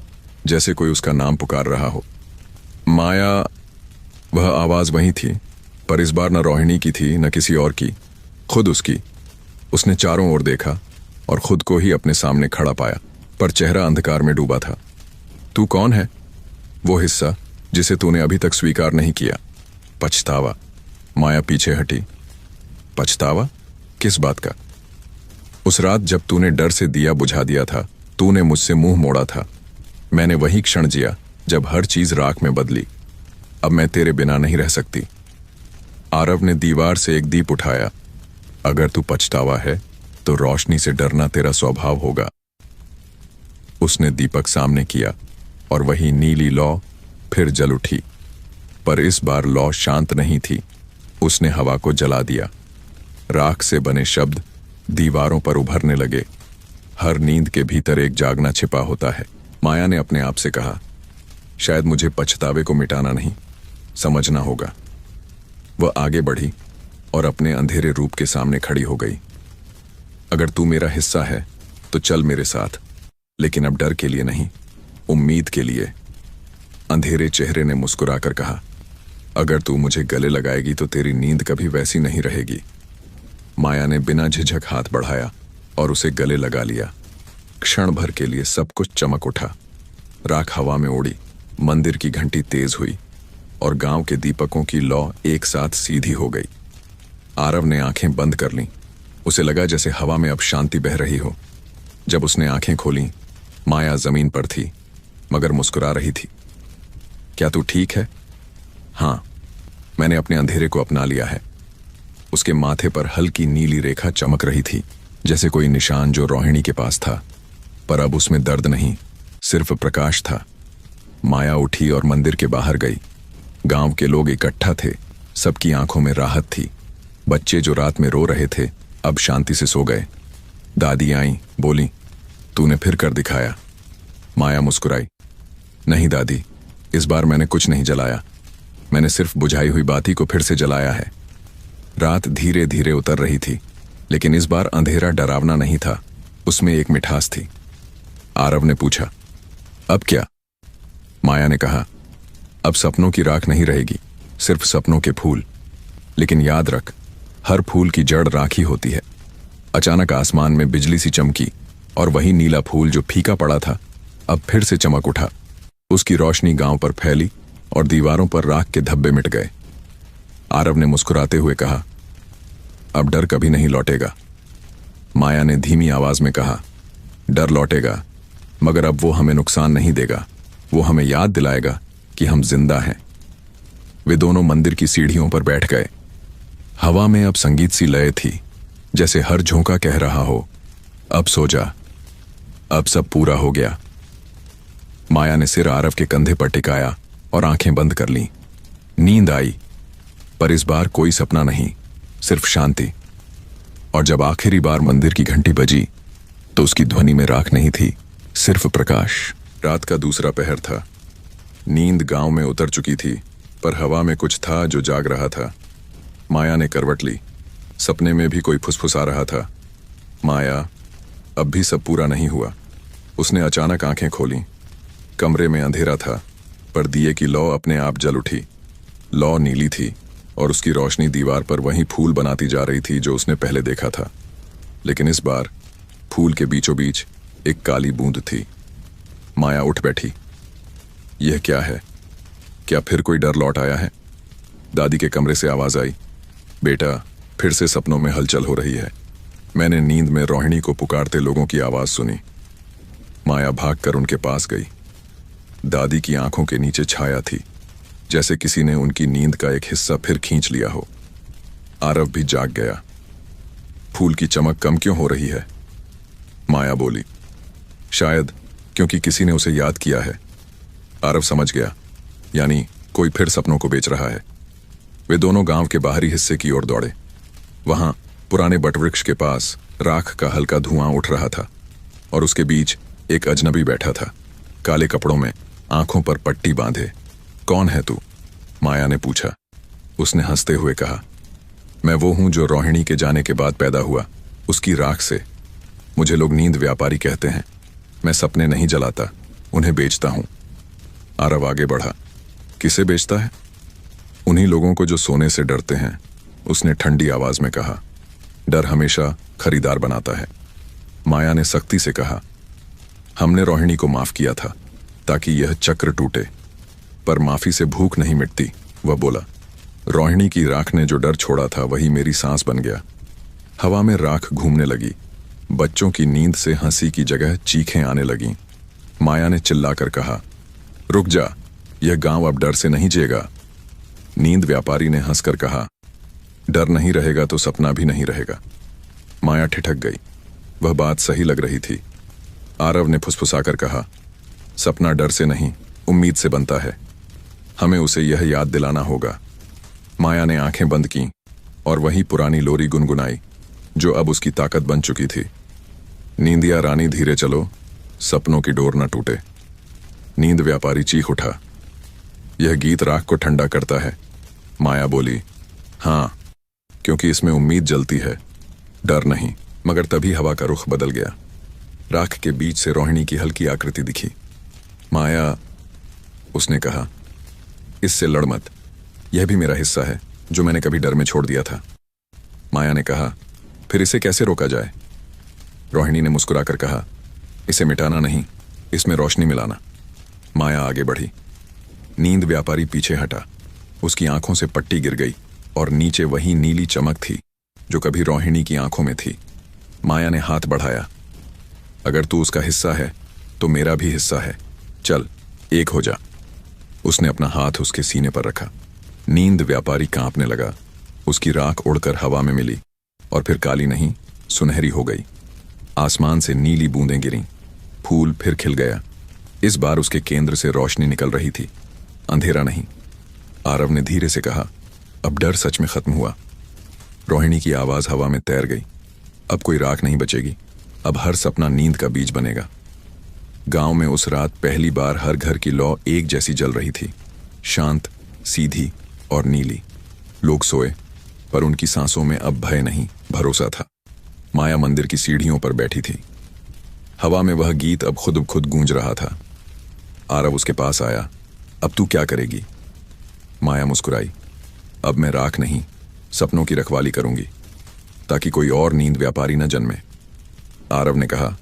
जैसे कोई उसका नाम पुकार रहा हो। माया। वह आवाज वही थी, पर इस बार न रोहिणी की थी न किसी और की, खुद उसकी। उसने चारों ओर देखा और खुद को ही अपने सामने खड़ा पाया, पर चेहरा अंधकार में डूबा था। तू कौन है? वो हिस्सा जिसे तूने अभी तक स्वीकार नहीं किया। पछतावा। माया पीछे हटी। पछतावा? किस बात का? उस रात जब तूने डर से दिया बुझा दिया था, तूने मुझसे मुंह मोड़ा था। मैंने वही क्षण जिया जब हर चीज राख में बदली। अब मैं तेरे बिना नहीं रह सकती। आरव ने दीवार से एक दीप उठाया। अगर तू पछतावा है तो रोशनी से डरना तेरा स्वभाव होगा। उसने दीपक सामने किया और वही नीली लौ फिर जल उठी, पर इस बार लौ शांत नहीं थी। उसने हवा को जला दिया। राख से बने शब्द दीवारों पर उभरने लगे। हर नींद के भीतर एक जागना छिपा होता है। माया ने अपने आप से कहा, शायद मुझे पछतावे को मिटाना नहीं, समझना होगा। वह आगे बढ़ी और अपने अंधेरे रूप के सामने खड़ी हो गई। अगर तू मेरा हिस्सा है तो चल मेरे साथ, लेकिन अब डर के लिए नहीं, उम्मीद के लिए। अंधेरे चेहरे ने मुस्कुराकर कहा, अगर तू मुझे गले लगाएगी तो तेरी नींद कभी वैसी नहीं रहेगी। माया ने बिना झिझक हाथ बढ़ाया और उसे गले लगा लिया। क्षण भर के लिए सब कुछ चमक उठा। राख हवा में उड़ी, मंदिर की घंटी तेज हुई और गांव के दीपकों की लौ एक साथ सीधी हो गई। आरव ने आंखें बंद कर लीं। उसे लगा जैसे हवा में अब शांति बह रही हो। जब उसने आंखें खोलीं, माया जमीन पर थी, मगर मुस्कुरा रही थी। क्या तू ठीक है? हाँ, मैंने अपने अंधेरे को अपना लिया है। उसके माथे पर हल्की नीली रेखा चमक रही थी, जैसे कोई निशान जो रोहिणी के पास था, पर अब उसमें दर्द नहीं, सिर्फ प्रकाश था। माया उठी और मंदिर के बाहर गई। गांव के लोग इकट्ठा थे, सबकी आंखों में राहत थी। बच्चे जो रात में रो रहे थे अब शांति से सो गए। दादी आई, बोली, तूने फिर कर दिखाया। माया मुस्कुराई, नहीं दादी, इस बार मैंने कुछ नहीं जलाया, मैंने सिर्फ बुझाई हुई बाती को फिर से जलाया है। रात धीरे धीरे उतर रही थी, लेकिन इस बार अंधेरा डरावना नहीं था, उसमें एक मिठास थी। आरव ने पूछा, अब क्या? माया ने कहा, अब सपनों की राख नहीं रहेगी, सिर्फ सपनों के फूल। लेकिन याद रख, हर फूल की जड़ राखी होती है। अचानक आसमान में बिजली सी चमकी और वही नीला फूल जो फीका पड़ा था अब फिर से चमक उठा। उसकी रोशनी गांव पर फैली और दीवारों पर राख के धब्बे मिट गए। आरव ने मुस्कुराते हुए कहा, अब डर कभी नहीं लौटेगा। माया ने धीमी आवाज में कहा, डर लौटेगा, मगर अब वो हमें नुकसान नहीं देगा, वो हमें याद दिलाएगा कि हम जिंदा हैं। वे दोनों मंदिर की सीढ़ियों पर बैठ गए। हवा में अब संगीत सी लय थी, जैसे हर झोंका कह रहा हो, अब सो जा, अब सब पूरा हो गया। माया ने सिर आरव के कंधे पर टिकाया और आंखें बंद कर लीं। नींद आई, पर इस बार कोई सपना नहीं, सिर्फ शांति। और जब आखिरी बार मंदिर की घंटी बजी तो उसकी ध्वनि में राख नहीं थी, सिर्फ प्रकाश। रात का दूसरा पहर था। नींद गांव में उतर चुकी थी, पर हवा में कुछ था जो जाग रहा था। माया ने करवट ली। सपने में भी कोई फुसफुसा रहा था, माया, अब भी सब पूरा नहीं हुआ। उसने अचानक आंखें खोलीं। कमरे में अंधेरा था, पर दिए की लौ अपने आप जल उठी। लौ नीली थी और उसकी रोशनी दीवार पर वही फूल बनाती जा रही थी जो उसने पहले देखा था। लेकिन इस बार फूल के बीचों बीच एक काली बूंद थी। माया उठ बैठी। यह क्या है? क्या फिर कोई डर लौट आया है? दादी के कमरे से आवाज आई, बेटा, फिर से सपनों में हलचल हो रही है। मैंने नींद में रोहिणी को पुकारते लोगों की आवाज सुनी। माया भागकर उनके पास गई। दादी की आंखों के नीचे छाया थी, जैसे किसी ने उनकी नींद का एक हिस्सा फिर खींच लिया हो। आरव भी जाग गया। फूल की चमक कम क्यों हो रही है? माया बोली, शायद क्योंकि किसी ने उसे याद किया है। आरव समझ गया, यानी कोई फिर सपनों को बेच रहा है। वे दोनों गांव के बाहरी हिस्से की ओर दौड़े। वहां पुराने बटवृक्ष के पास राख का हल्का धुआं उठ रहा था और उसके बीच एक अजनबी बैठा था, काले कपड़ों में, आंखों पर पट्टी बांधे। कौन है तू? माया ने पूछा। उसने हंसते हुए कहा, मैं वो हूं जो रोहिणी के जाने के बाद पैदा हुआ, उसकी राख से। मुझे लोग नींद व्यापारी कहते हैं। मैं सपने नहीं जलाता, उन्हें बेचता हूं। आरव आगे बढ़ा। किसे बेचता है? उन्हीं लोगों को जो सोने से डरते हैं, उसने ठंडी आवाज में कहा। डर हमेशा खरीदार बनाता है। माया ने सख्ती से कहा, हमने रोहिणी को माफ किया था ताकि यह चक्र टूटे, पर माफी से भूख नहीं मिटती। वह बोला, रोहिणी की राख ने जो डर छोड़ा था वही मेरी सांस बन गया। हवा में राख घूमने लगी। बच्चों की नींद से हंसी की जगह चीखें आने लगीं। माया ने चिल्लाकर कहा, रुक जा, यह गांव अब डर से नहीं जिएगा। नींद व्यापारी ने हंसकर कहा, डर नहीं रहेगा तो सपना भी नहीं रहेगा। माया ठिठक गई। वह बात सही लग रही थी। आरव ने फुसफुसाकर कहा, सपना डर से नहीं, उम्मीद से बनता है। हमें उसे यह याद दिलाना होगा। माया ने आंखें बंद की और वही पुरानी लोरी गुनगुनाई जो अब उसकी ताकत बन चुकी थी। नींदिया रानी धीरे चलो, सपनों की डोर न टूटे। नींद व्यापारी चीख उठा, यह गीत राख को ठंडा करता है। माया बोली, हाँ, क्योंकि इसमें उम्मीद जलती है, डर नहीं। मगर तभी हवा का रुख बदल गया। राख के बीच से रोहिणी की हल्की आकृति दिखी। माया, उसने कहा, इससे लड़ मत, यह भी मेरा हिस्सा है जो मैंने कभी डर में छोड़ दिया था। माया ने कहा, फिर इसे कैसे रोका जाए? रोहिणी ने मुस्कुराकर कहा, इसे मिटाना नहीं, इसमें रोशनी मिलाना। माया आगे बढ़ी। नींद व्यापारी पीछे हटा। उसकी आंखों से पट्टी गिर गई और नीचे वही नीली चमक थी जो कभी रोहिणी की आंखों में थी। माया ने हाथ बढ़ाया, अगर तू उसका हिस्सा है तो मेरा भी हिस्सा है, चल एक हो जा। उसने अपना हाथ उसके सीने पर रखा। नींद व्यापारी कांपने लगा। उसकी राख उड़कर हवा में मिली और फिर काली नहीं, सुनहरी हो गई। आसमान से नीली बूंदें गिरीं। फूल फिर खिल गया। इस बार उसके केंद्र से रोशनी निकल रही थी, अंधेरा नहीं। आरव ने धीरे से कहा, अब डर सच में खत्म हुआ। रोहिणी की आवाज हवा में तैर गई। अब कोई राख नहीं बचेगी, अब हर सपना नींद का बीज बनेगा। गांव में उस रात पहली बार हर घर की लौ एक जैसी जल रही थी, शांत, सीधी और नीली। लोग सोए, पर उनकी सांसों में अब भय नहीं, भरोसा था। माया मंदिर की सीढ़ियों पर बैठी थी। हवा में वह गीत अब खुद ब खुद गूंज रहा था। आरव उसके पास आया, अब तू क्या करेगी? माया मुस्कुराई, अब मैं राख नहीं, सपनों की रखवाली करूंगी, ताकि कोई और नींद व्यापारी न जन्मे। आरव ने कहा,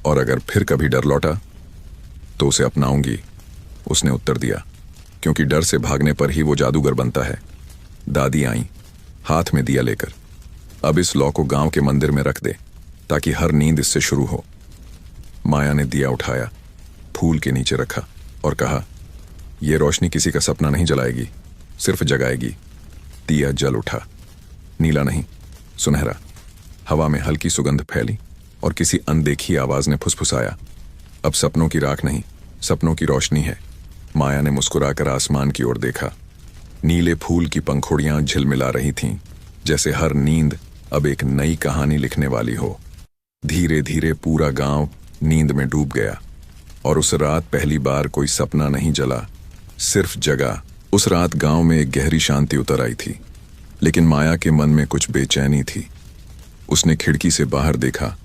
और अगर फिर कभी डर लौटा तो उसे अपनाऊंगी। उसने उत्तर दिया, क्योंकि डर से भागने पर ही वो जादूगर बनता है। दादी आईं, हाथ में दिया लेकर, अब इस लौ को गांव के मंदिर में रख दे ताकि हर नींद इससे शुरू हो। माया ने दिया उठाया, फूल के नीचे रखा और कहा, यह रोशनी किसी का सपना नहीं जलाएगी, सिर्फ जगाएगी। दिया जल उठा, नीला नहीं, सुनहरा। हवा में हल्की सुगंध फैली और किसी अनदेखी आवाज ने फुसफुसाया, अब सपनों की राख नहीं, सपनों की रोशनी है। माया ने मुस्कुराकर आसमान की ओर देखा। नीले फूल की पंखुड़ियां झिलमिला रही थीं, जैसे हर नींद अब एक नई कहानी लिखने वाली हो। धीरे धीरे पूरा गांव नींद में डूब गया और उस रात पहली बार कोई सपना नहीं जला, सिर्फ जगा। उस रात गांव में एक गहरी शांति उतर आई थी, लेकिन माया के मन में कुछ बेचैनी थी। उसने खिड़की से बाहर देखा।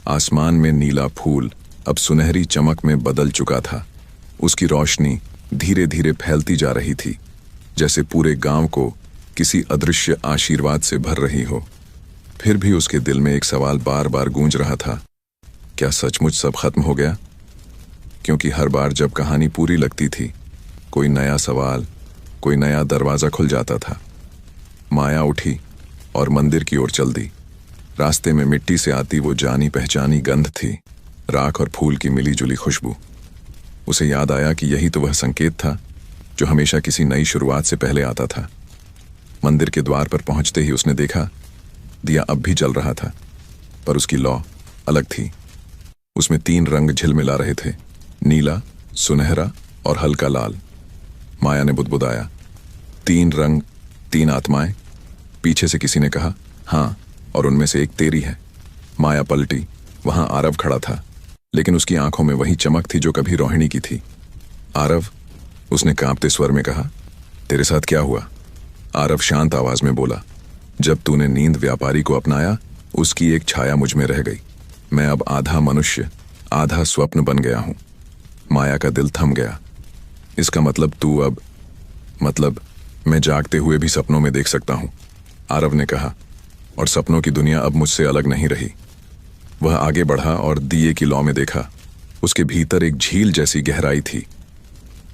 आसमान में नीला फूल अब सुनहरी चमक में बदल चुका था। उसकी रोशनी धीरे धीरे फैलती जा रही थी, जैसे पूरे गांव को किसी अदृश्य आशीर्वाद से भर रही हो। फिर भी उसके दिल में एक सवाल बार बार गूंज रहा था, क्या सचमुच सब खत्म हो गया? क्योंकि हर बार जब कहानी पूरी लगती थी, कोई नया सवाल, कोई नया दरवाजा खुल जाता था। माया उठी और मंदिर की ओर चल दी। रास्ते में मिट्टी से आती वो जानी पहचानी गंध थी, राख और फूल की मिली जुली खुशबू। उसे याद आया कि यही तो वह संकेत था जो हमेशा किसी नई शुरुआत से पहले आता था। मंदिर के द्वार पर पहुंचते ही उसने देखा, दिया अब भी जल रहा था, पर उसकी लौ अलग थी। उसमें 3 रंग झिलमिला रहे थे, नीला, सुनहरा और हल्का लाल। माया ने बुदबुदाया, 3 रंग, 3 आत्माएं। पीछे से किसी ने कहा, हाँ, और उनमें से एक तेरी है। माया पलटी, वहां आरव खड़ा था, लेकिन उसकी आंखों में वही चमक थी जो कभी रोहिणी की थी। आरव, उसने कांपते स्वर में कहा, तेरे साथ क्या हुआ? आरव शांत आवाज में बोला, जब तूने नींद व्यापारी को अपनाया, उसकी एक छाया मुझ में रह गई। मैं अब आधा मनुष्य, आधा स्वप्न बन गया हूं। माया का दिल थम गया। इसका मतलब तू अब, मतलब मैं जागते हुए भी सपनों में देख सकता हूं, आरव ने कहा, और सपनों की दुनिया अब मुझसे अलग नहीं रही। वह आगे बढ़ा और दिए की लौ में देखा। उसके भीतर एक झील जैसी गहराई थी।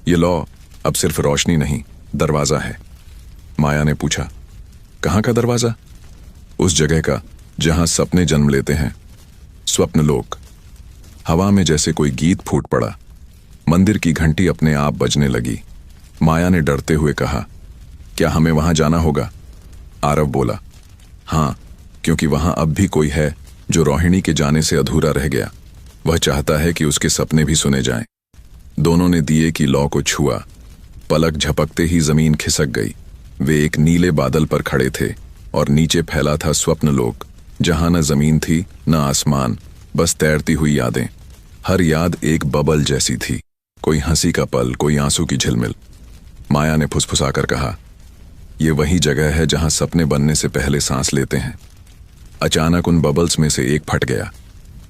ये लौ अब सिर्फ रोशनी नहीं, दरवाजा है। माया ने पूछा, कहां का दरवाजा? उस जगह का जहां सपने जन्म लेते हैं, स्वप्नलोक। हवा में जैसे कोई गीत फूट पड़ा। मंदिर की घंटी अपने आप बजने लगी। माया ने डरते हुए कहा, क्या हमें वहां जाना होगा? आरव बोला, हां, क्योंकि वहां अब भी कोई है जो रोहिणी के जाने से अधूरा रह गया। वह चाहता है कि उसके सपने भी सुने जाएं। दोनों ने दिए की लौ को छुआ। पलक झपकते ही जमीन खिसक गई। वे एक नीले बादल पर खड़े थे और नीचे फैला था स्वप्नलोक, जहां न जमीन थी न आसमान, बस तैरती हुई यादें। हर याद एक बबल जैसी थी, कोई हंसी का पल, कोई आंसू की झिलमिल। माया ने फुसफुसाकर कहा, ये वही जगह है जहां सपने बनने से पहले सांस लेते हैं। अचानक उन बबल्स में से एक फट गया।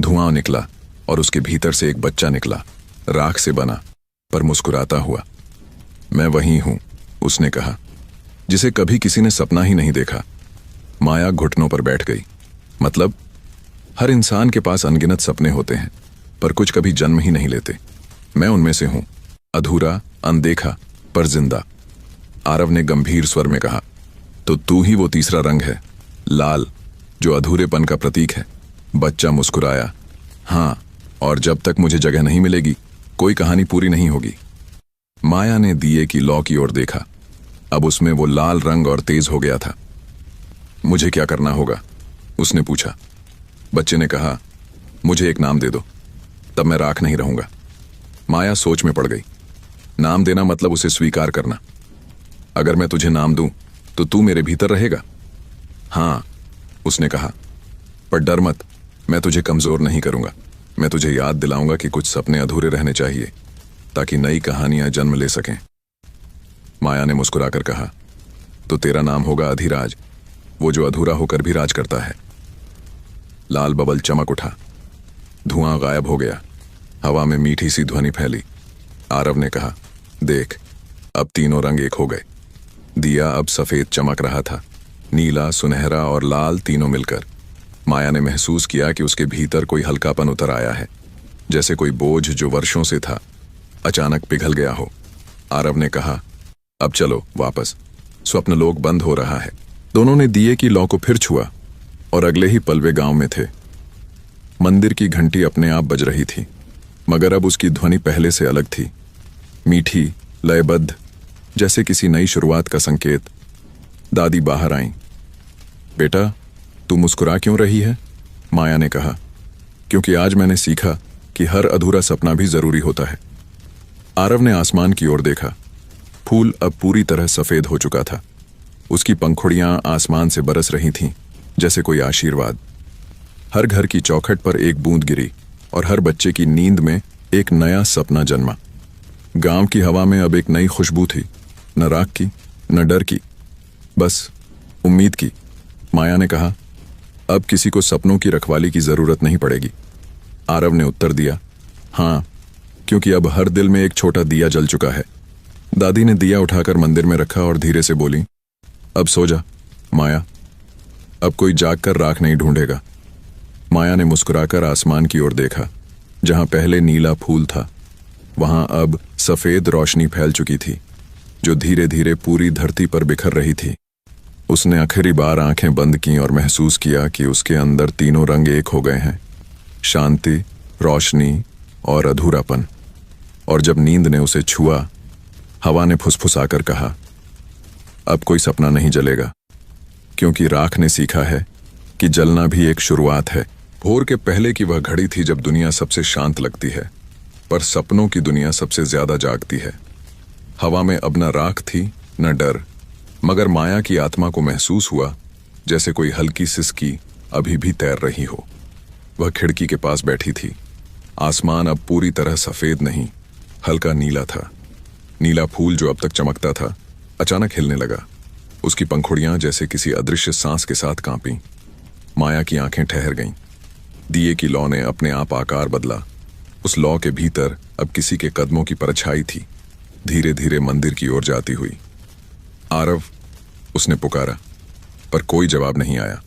धुआं निकला और उसके भीतर से एक बच्चा निकला, राख से बना पर मुस्कुराता हुआ। मैं वही हूं, उसने कहा, जिसे कभी किसी ने सपना ही नहीं देखा। माया घुटनों पर बैठ गई। मतलब, हर इंसान के पास अनगिनत सपने होते हैं, पर कुछ कभी जन्म ही नहीं लेते। मैं उनमें से हूं, अधूरा, अनदेखा, पर जिंदा। आरव ने गंभीर स्वर में कहा, तो तू ही वो तीसरा रंग है, लाल, जो अधूरेपन का प्रतीक है। बच्चा मुस्कुराया, हां, और जब तक मुझे जगह नहीं मिलेगी, कोई कहानी पूरी नहीं होगी। माया ने दिए की लौ की ओर देखा। अब उसमें वो लाल रंग और तेज हो गया था। मुझे क्या करना होगा? उसने पूछा। बच्चे ने कहा, मुझे एक नाम दे दो, तब मैं राख नहीं रहूंगा। माया सोच में पड़ गई। नाम देना मतलब उसे स्वीकार करना। अगर मैं तुझे नाम दूं तो तू मेरे भीतर रहेगा? हां, उसने कहा, पर डर मत, मैं तुझे कमजोर नहीं करूंगा। मैं तुझे याद दिलाऊंगा कि कुछ सपने अधूरे रहने चाहिए, ताकि नई कहानियां जन्म ले सकें। माया ने मुस्कुराकर कहा, तो तेरा नाम होगा अधिराज, वो जो अधूरा होकर भी राज करता है। लाल बबल चमक उठा। धुआं गायब हो गया। हवा में मीठी सी ध्वनि फैली। आरव ने कहा, देख, अब तीनों रंग एक हो गए। दिया अब सफेद चमक रहा था, नीला, सुनहरा और लाल तीनों मिलकर। माया ने महसूस किया कि उसके भीतर कोई हल्कापन उतर आया है, जैसे कोई बोझ जो वर्षों से था अचानक पिघल गया हो। आरव ने कहा, अब चलो वापस, स्वप्नलोक बंद हो रहा है। दोनों ने दिए की लौ को फिर छुआ और अगले ही पल वे गांव में थे। मंदिर की घंटी अपने आप बज रही थी, मगर अब उसकी ध्वनि पहले से अलग थी, मीठी, लयबद्ध, जैसे किसी नई शुरुआत का संकेत। दादी बाहर आईं। बेटा, तू मुस्कुरा क्यों रही है? माया ने कहा, क्योंकि आज मैंने सीखा कि हर अधूरा सपना भी जरूरी होता है। आरव ने आसमान की ओर देखा। फूल अब पूरी तरह सफेद हो चुका था। उसकी पंखुड़ियां आसमान से बरस रही थीं, जैसे कोई आशीर्वाद। हर घर की चौखट पर एक बूंद गिरी और हर बच्चे की नींद में एक नया सपना जन्मा। गांव की हवा में अब एक नई खुशबू थी, न राख की, न डर की, बस उम्मीद की। माया ने कहा, अब किसी को सपनों की रखवाली की जरूरत नहीं पड़ेगी। आरव ने उत्तर दिया, हां, क्योंकि अब हर दिल में एक छोटा दिया जल चुका है। दादी ने दिया उठाकर मंदिर में रखा और धीरे से बोली, अब सो जा माया, अब कोई जागकर राख नहीं ढूंढेगा। माया ने मुस्कुराकर आसमान की ओर देखा। जहां पहले नीला फूल था, वहां अब सफेद रोशनी फैल चुकी थी, जो धीरे धीरे पूरी धरती पर बिखर रही थी। उसने आखिरी बार आंखें बंद की और महसूस किया कि उसके अंदर तीनों रंग एक हो गए हैं, शांति, रोशनी और अधूरापन। और जब नींद ने उसे छुआ, हवा ने फुसफुसाकर कहा, अब कोई सपना नहीं जलेगा, क्योंकि राख ने सीखा है कि जलना भी एक शुरुआत है, भोर के पहले की वह घड़ी थी जब दुनिया सबसे शांत लगती है, पर सपनों की दुनिया सबसे ज्यादा जागती है। हवा में अब न राख थी न डर, मगर माया की आत्मा को महसूस हुआ जैसे कोई हल्की सिसकी अभी भी तैर रही हो। वह खिड़की के पास बैठी थी। आसमान अब पूरी तरह सफेद नहीं, हल्का नीला था। नीला फूल जो अब तक चमकता था अचानक हिलने लगा। उसकी पंखुड़ियां जैसे किसी अदृश्य सांस के साथ कांपीं। माया की आंखें ठहर गईं। दिए की लौ ने अपने आप आकार बदला। उस लौ के भीतर अब किसी के कदमों की परछाई थी, धीरे धीरे मंदिर की ओर जाती हुई। आरव, उसने पुकारा, पर कोई जवाब नहीं आया।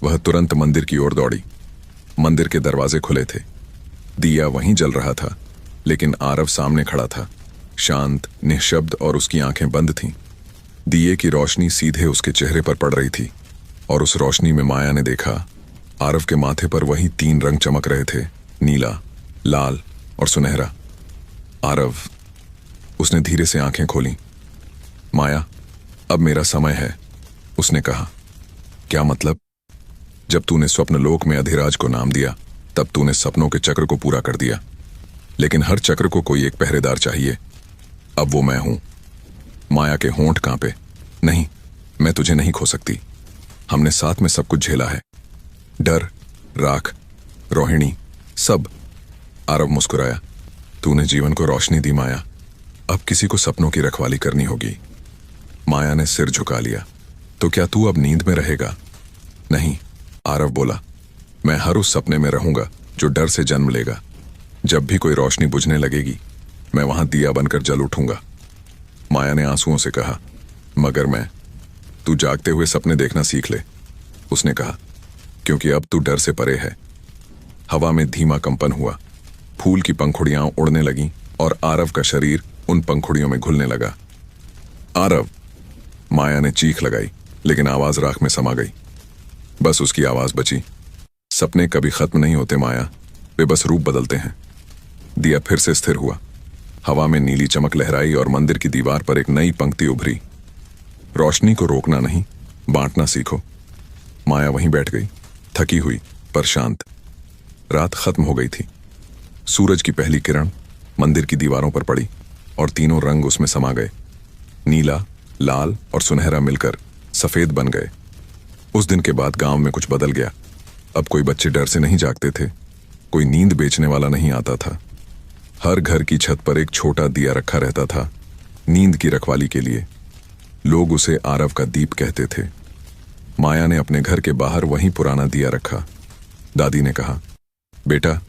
वह तुरंत मंदिर की ओर दौड़ी। मंदिर के दरवाजे खुले थे। दिया वहीं जल रहा था, लेकिन आरव सामने खड़ा था, शांत, निःशब्द, और उसकी आंखें बंद थीं। दिए की रोशनी सीधे उसके चेहरे पर पड़ रही थी, और उस रोशनी में माया ने देखा आरव के माथे पर वही 3 रंग चमक रहे थे, नीला, लाल और सुनहरा। आरव, उसने धीरे से आंखें खोली। माया, अब मेरा समय है, उसने कहा। क्या मतलब? जब तूने स्वप्नलोक में अधिराज को नाम दिया तब तूने सपनों के चक्र को पूरा कर दिया, लेकिन हर चक्र को कोई एक पहरेदार चाहिए। अब वो मैं हूं। माया के होंठ कांपे। नहीं, मैं तुझे नहीं खो सकती। हमने साथ में सब कुछ झेला है, डर, राख, रोहिणी, सब। आरव मुस्कुराया। तूने जीवन को रोशनी दी माया, अब किसी को सपनों की रखवाली करनी होगी। माया ने सिर झुका लिया। तो क्या तू अब नींद में रहेगा? नहीं, आरव बोला, मैं हर उस सपने में रहूंगा जो डर से जन्म लेगा। जब भी कोई रोशनी बुझने लगेगी, मैं वहां दिया बनकर जल उठूंगा। माया ने आंसुओं से कहा, मगर मैं? तू जागते हुए सपने देखना सीख ले, उसने कहा, क्योंकि अब तू डर से परे है। हवा में धीमा कंपन हुआ। फूल की पंखुड़ियां उड़ने लगीं और आरव का शरीर उन पंखुड़ियों में घुलने लगा। आरव! माया ने चीख लगाई, लेकिन आवाज राख में समा गई। बस उसकी आवाज बची। सपने कभी खत्म नहीं होते माया, वे बस रूप बदलते हैं। दिया फिर से स्थिर हुआ। हवा में नीली चमक लहराई और मंदिर की दीवार पर एक नई पंक्ति उभरी, रोशनी को रोकना नहीं, बांटना सीखो। माया वहीं बैठ गई, थकी हुई पर शांत। रात खत्म हो गई थी। सूरज की पहली किरण मंदिर की दीवारों पर पड़ी और तीनों रंग उसमें समा गए। नीला, लाल और सुनहरा मिलकर सफेद बन गए। उस दिन के बाद गांव में कुछ बदल गया। अब कोई बच्चे डर से नहीं जागते थे, कोई नींद बेचने वाला नहीं आता था। हर घर की छत पर एक छोटा दिया रखा रहता था, नींद की रखवाली के लिए। लोग उसे आरव का दीप कहते थे। माया ने अपने घर के बाहर वहीं पुराना दिया रखा। दादी ने कहा, बेटा,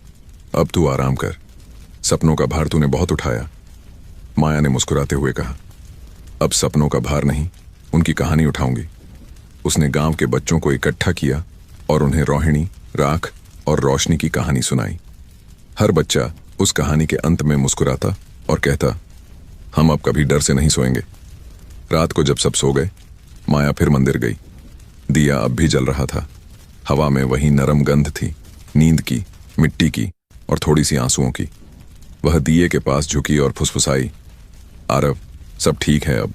अब तू आराम कर, सपनों का भार तूने बहुत उठाया। माया ने मुस्कुराते हुए कहा, अब सपनों का भार नहीं, उनकी कहानी उठाऊंगी। उसने गांव के बच्चों को इकट्ठा किया और उन्हें रोहिणी, राख और रोशनी की कहानी सुनाई। हर बच्चा उस कहानी के अंत में मुस्कुराता और कहता, हम अब कभी डर से नहीं सोएंगे। रात को जब सब सो गए, माया फिर मंदिर गई। दिया अब भी जल रहा था। हवा में वही नरम गंध थी, नींद की, मिट्टी की और थोड़ी सी आंसुओं की। वह दिए के पास झुकी और फुसफुसाई, आरव, सब ठीक है अब।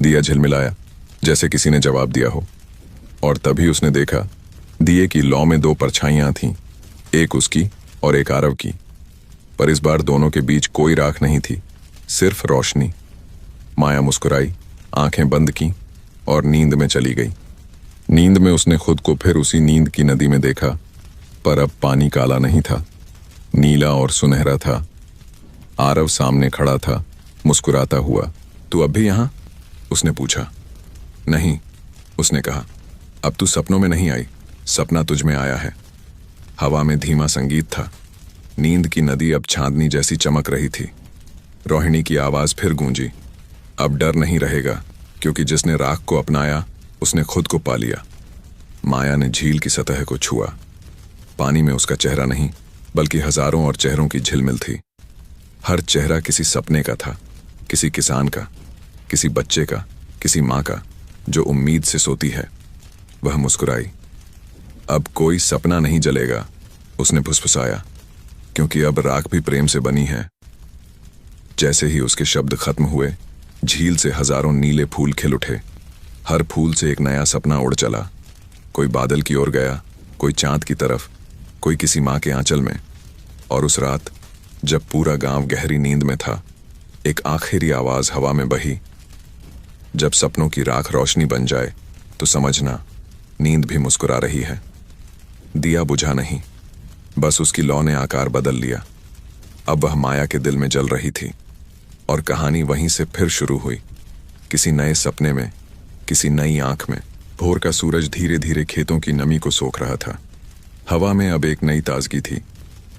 दिया झिलमिलाया, जैसे किसी ने जवाब दिया हो। और तभी उसने देखा, दिए की लौ में 2 परछाइयां थीं, एक उसकी और एक आरव की। पर इस बार दोनों के बीच कोई राख नहीं थी, सिर्फ रोशनी। माया मुस्कुराई, आंखें बंद की और नींद में चली गई। नींद में उसने खुद को फिर उसी नींद की नदी में देखा, पर अब पानी काला नहीं था, नीला और सुनहरा था। आरव सामने खड़ा था, मुस्कुराता हुआ। तू अब भी यहां? उसने पूछा। नहीं, उसने कहा, अब तू सपनों में नहीं आई, सपना तुझ में आया है। हवा में धीमा संगीत था। नींद की नदी अब चांदनी जैसी चमक रही थी। रोहिणी की आवाज फिर गूंजी, अब डर नहीं रहेगा, क्योंकि जिसने राख को अपनाया उसने खुद को पा लिया। माया ने झील की सतह को छुआ। पानी में उसका चेहरा नहीं, बल्कि हजारों और चेहरों की झिलमिल थी। हर चेहरा किसी सपने का था, किसी किसान का, किसी बच्चे का, किसी माँ का जो उम्मीद से सोती है। वह मुस्कुराई। अब कोई सपना नहीं जलेगा, उसने फुसफुसाया, क्योंकि अब राख भी प्रेम से बनी है। जैसे ही उसके शब्द खत्म हुए, झील से हजारों नीले फूल खिल उठे। हर फूल से एक नया सपना उड़ चला। कोई बादल की ओर गया, कोई चांद की तरफ, कोई किसी माँ के आंचल में। और उस रात जब पूरा गांव गहरी नींद में था, एक आखिरी आवाज हवा में बही, जब सपनों की राख रोशनी बन जाए तो समझना नींद भी मुस्कुरा रही है। दिया बुझा नहीं, बस उसकी लौ ने आकार बदल लिया। अब वह माया के दिल में जल रही थी और कहानी वहीं से फिर शुरू हुई, किसी नए सपने में, किसी नई आंख में। भोर का सूरज धीरे धीरे खेतों की नमी को सोख रहा था। हवा में अब एक नई ताजगी थी,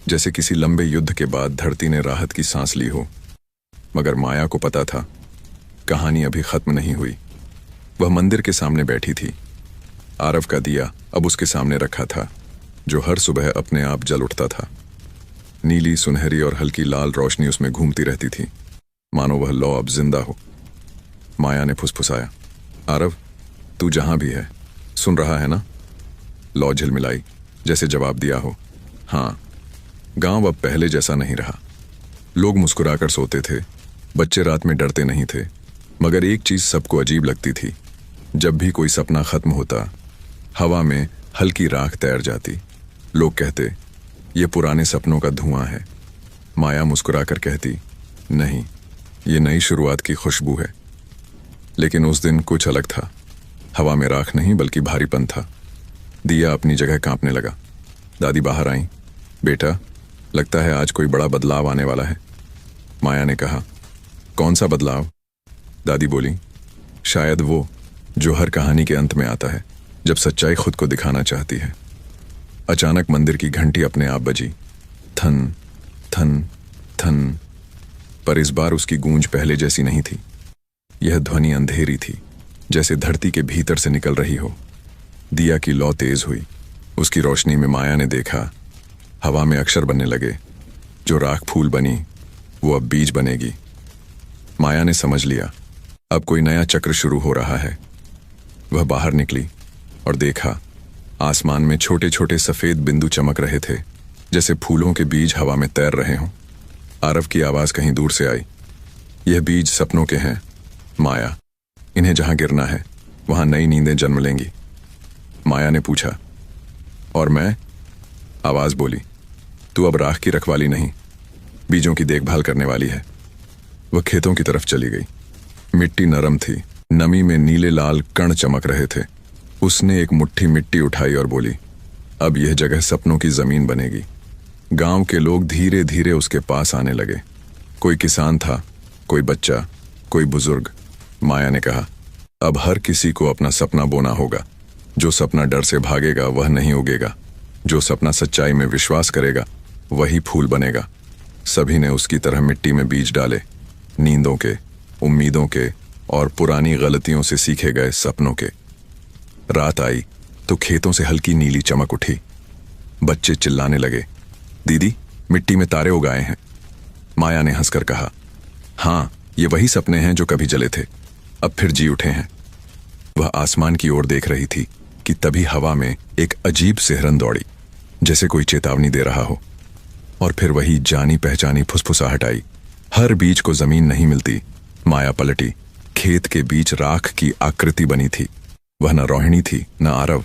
जैसे किसी लंबे युद्ध के बाद धरती ने राहत की सांस ली हो। मगर माया को पता था कहानी अभी खत्म नहीं हुई। वह मंदिर के सामने बैठी थी। आरव का दिया अब उसके सामने रखा था, जो हर सुबह अपने आप जल उठता था। नीली, सुनहरी और हल्की लाल रोशनी उसमें घूमती रहती थी, मानो वह लौ अब जिंदा हो। माया ने फुसफुसाया, आरव, तू जहां भी है सुन रहा है ना? लौ झिलमिलाई, जैसे जवाब दिया हो। हाँ। गांव अब पहले जैसा नहीं रहा। लोग मुस्कुराकर सोते थे, बच्चे रात में डरते नहीं थे। मगर एक चीज सबको अजीब लगती थी, जब भी कोई सपना खत्म होता, हवा में हल्की राख तैर जाती। लोग कहते, ये पुराने सपनों का धुआं है। माया मुस्कुराकर कहती, नहीं, ये नई शुरुआत की खुशबू है। लेकिन उस दिन कुछ अलग था। हवा में राख नहीं बल्कि भारीपन था। दिया अपनी जगह कांपने लगा। दादी बाहर आईं। बेटा, लगता है आज कोई बड़ा बदलाव आने वाला है। माया ने कहा, कौन सा बदलाव? दादी बोली, शायद वो जो हर कहानी के अंत में आता है, जब सच्चाई खुद को दिखाना चाहती है। अचानक मंदिर की घंटी अपने आप बजी, थन थन थन। पर इस बार उसकी गूंज पहले जैसी नहीं थी। यह ध्वनि अंधेरी थी, जैसे धरती के भीतर से निकल रही हो। दिया की लौ तेज हुई। उसकी रोशनी में माया ने देखा, हवा में अक्षर बनने लगे। जो राख फूल बनी, वो अब बीज बनेगी। माया ने समझ लिया, अब कोई नया चक्र शुरू हो रहा है। वह बाहर निकली और देखा, आसमान में छोटे छोटे सफेद बिंदु चमक रहे थे, जैसे फूलों के बीज हवा में तैर रहे हों। आरव की आवाज कहीं दूर से आई, यह बीज सपनों के हैं माया। इन्हें जहां गिरना है, वहां नई नींदें जन्म लेंगी। माया ने पूछा, और मैं? आवाज बोली, तू अब राख की रखवाली नहीं, बीजों की देखभाल करने वाली है। वह खेतों की तरफ चली गई। मिट्टी नरम थी, नमी में नीले लाल कण चमक रहे थे। उसने एक मुट्ठी मिट्टी उठाई और बोली, अब यह जगह सपनों की जमीन बनेगी। गांव के लोग धीरे धीरे उसके पास आने लगे। कोई किसान था, कोई बच्चा, कोई बुजुर्ग। माया ने कहा, अब हर किसी को अपना सपना बोना होगा। जो सपना डर से भागेगा वह नहीं उगेगा। जो सपना सच्चाई में विश्वास करेगा वही फूल बनेगा। सभी ने उसकी तरह मिट्टी में बीज डाले, नींदों के, उम्मीदों के और पुरानी गलतियों से सीखे गए सपनों के। रात आई तो खेतों से हल्की नीली चमक उठी। बच्चे चिल्लाने लगे, दीदी, मिट्टी में तारे उगाए हैं। माया ने हंसकर कहा, हाँ, ये वही सपने हैं जो कभी जले थे, अब फिर जी उठे हैं। वह आसमान की ओर देख रही थी कि तभी हवा में एक अजीब सिहरन दौड़ी, जैसे कोई चेतावनी दे रहा हो। और फिर वही जानी पहचानी फुसफुसाहट आई, हर बीज को जमीन नहीं मिलती। माया पलटी, खेत के बीच राख की आकृति बनी थी। वह न रोहिणी थी, न आरव,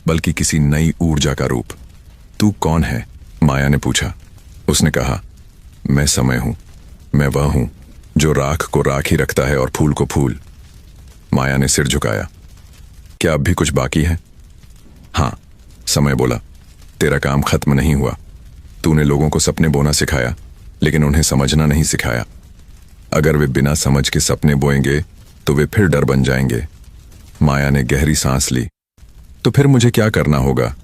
बल्कि किसी नई ऊर्जा का रूप। तू कौन है? माया ने पूछा। उसने कहा, मैं समय हूं। मैं वह हूं जो राख को राख ही रखता है और फूल को फूल। माया ने सिर झुकाया। क्या अब भी कुछ बाकी है? हाँ, समय बोला, तेरा काम खत्म नहीं हुआ। तूने लोगों को सपने बोना सिखाया, लेकिन उन्हें समझना नहीं सिखाया। अगर वे बिना समझ के सपने बोएंगे तो वे फिर डर बन जाएंगे। माया ने गहरी सांस ली। तो फिर मुझे क्या करना होगा?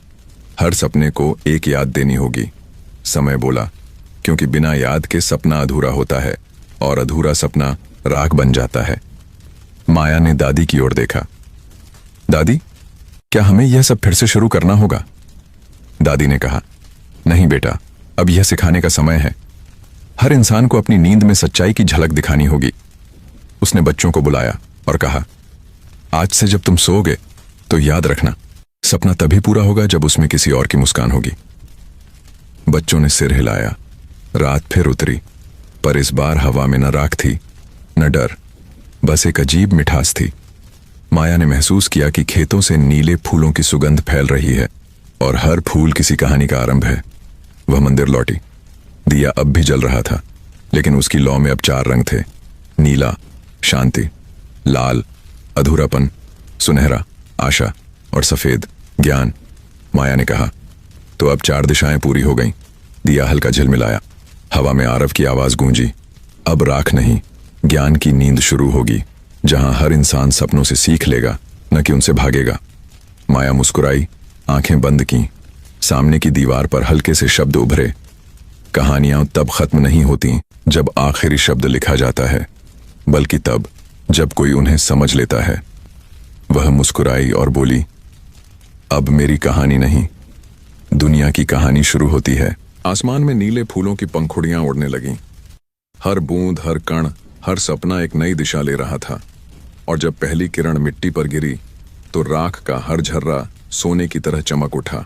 हर सपने को एक याद देनी होगी, समय बोला, क्योंकि बिना याद के सपना अधूरा होता है और अधूरा सपना राख बन जाता है। माया ने दादी की ओर देखा। दादी, क्या हमें यह सब फिर से शुरू करना होगा? दादी ने कहा, नहीं बेटा, अब यह सिखाने का समय है। हर इंसान को अपनी नींद में सच्चाई की झलक दिखानी होगी। उसने बच्चों को बुलाया और कहा, आज से जब तुम सोओगे तो याद रखना, सपना तभी पूरा होगा जब उसमें किसी और की मुस्कान होगी। बच्चों ने सिर हिलाया। रात फिर उतरी, पर इस बार हवा में न राख थी, न डर, बस एक अजीब मिठास थी। माया ने महसूस किया कि खेतों से नीले फूलों की सुगंध फैल रही है और हर फूल किसी कहानी का आरंभ है। वह मंदिर लौटी। दिया अब भी जल रहा था, लेकिन उसकी लौ में अब 4 रंग थे। नीला शांति, लाल अधूरापन, सुनहरा आशा और सफेद ज्ञान। माया ने कहा, तो अब 4 दिशाएं पूरी हो गईं। दिया हल्का झिलमिलाया। हवा में आरव की आवाज गूंजी, अब राख नहीं, ज्ञान की नींद शुरू होगी, जहां हर इंसान सपनों से सीख लेगा, न कि उनसे भागेगा। माया मुस्कुराई, आंखें बंद की। सामने की दीवार पर हल्के से शब्द उभरे। कहानियां तब खत्म नहीं होती जब आखिरी शब्द लिखा जाता है, बल्कि तब जब कोई उन्हें समझ लेता है। वह मुस्कुराई और बोली, अब मेरी कहानी नहीं, दुनिया की कहानी शुरू होती है। आसमान में नीले फूलों की पंखुड़ियां उड़ने लगीं। हर बूंद, हर कण, हर सपना एक नई दिशा ले रहा था। और जब पहली किरण मिट्टी पर गिरी तो राख का हर झर्रा सोने की तरह चमक उठा,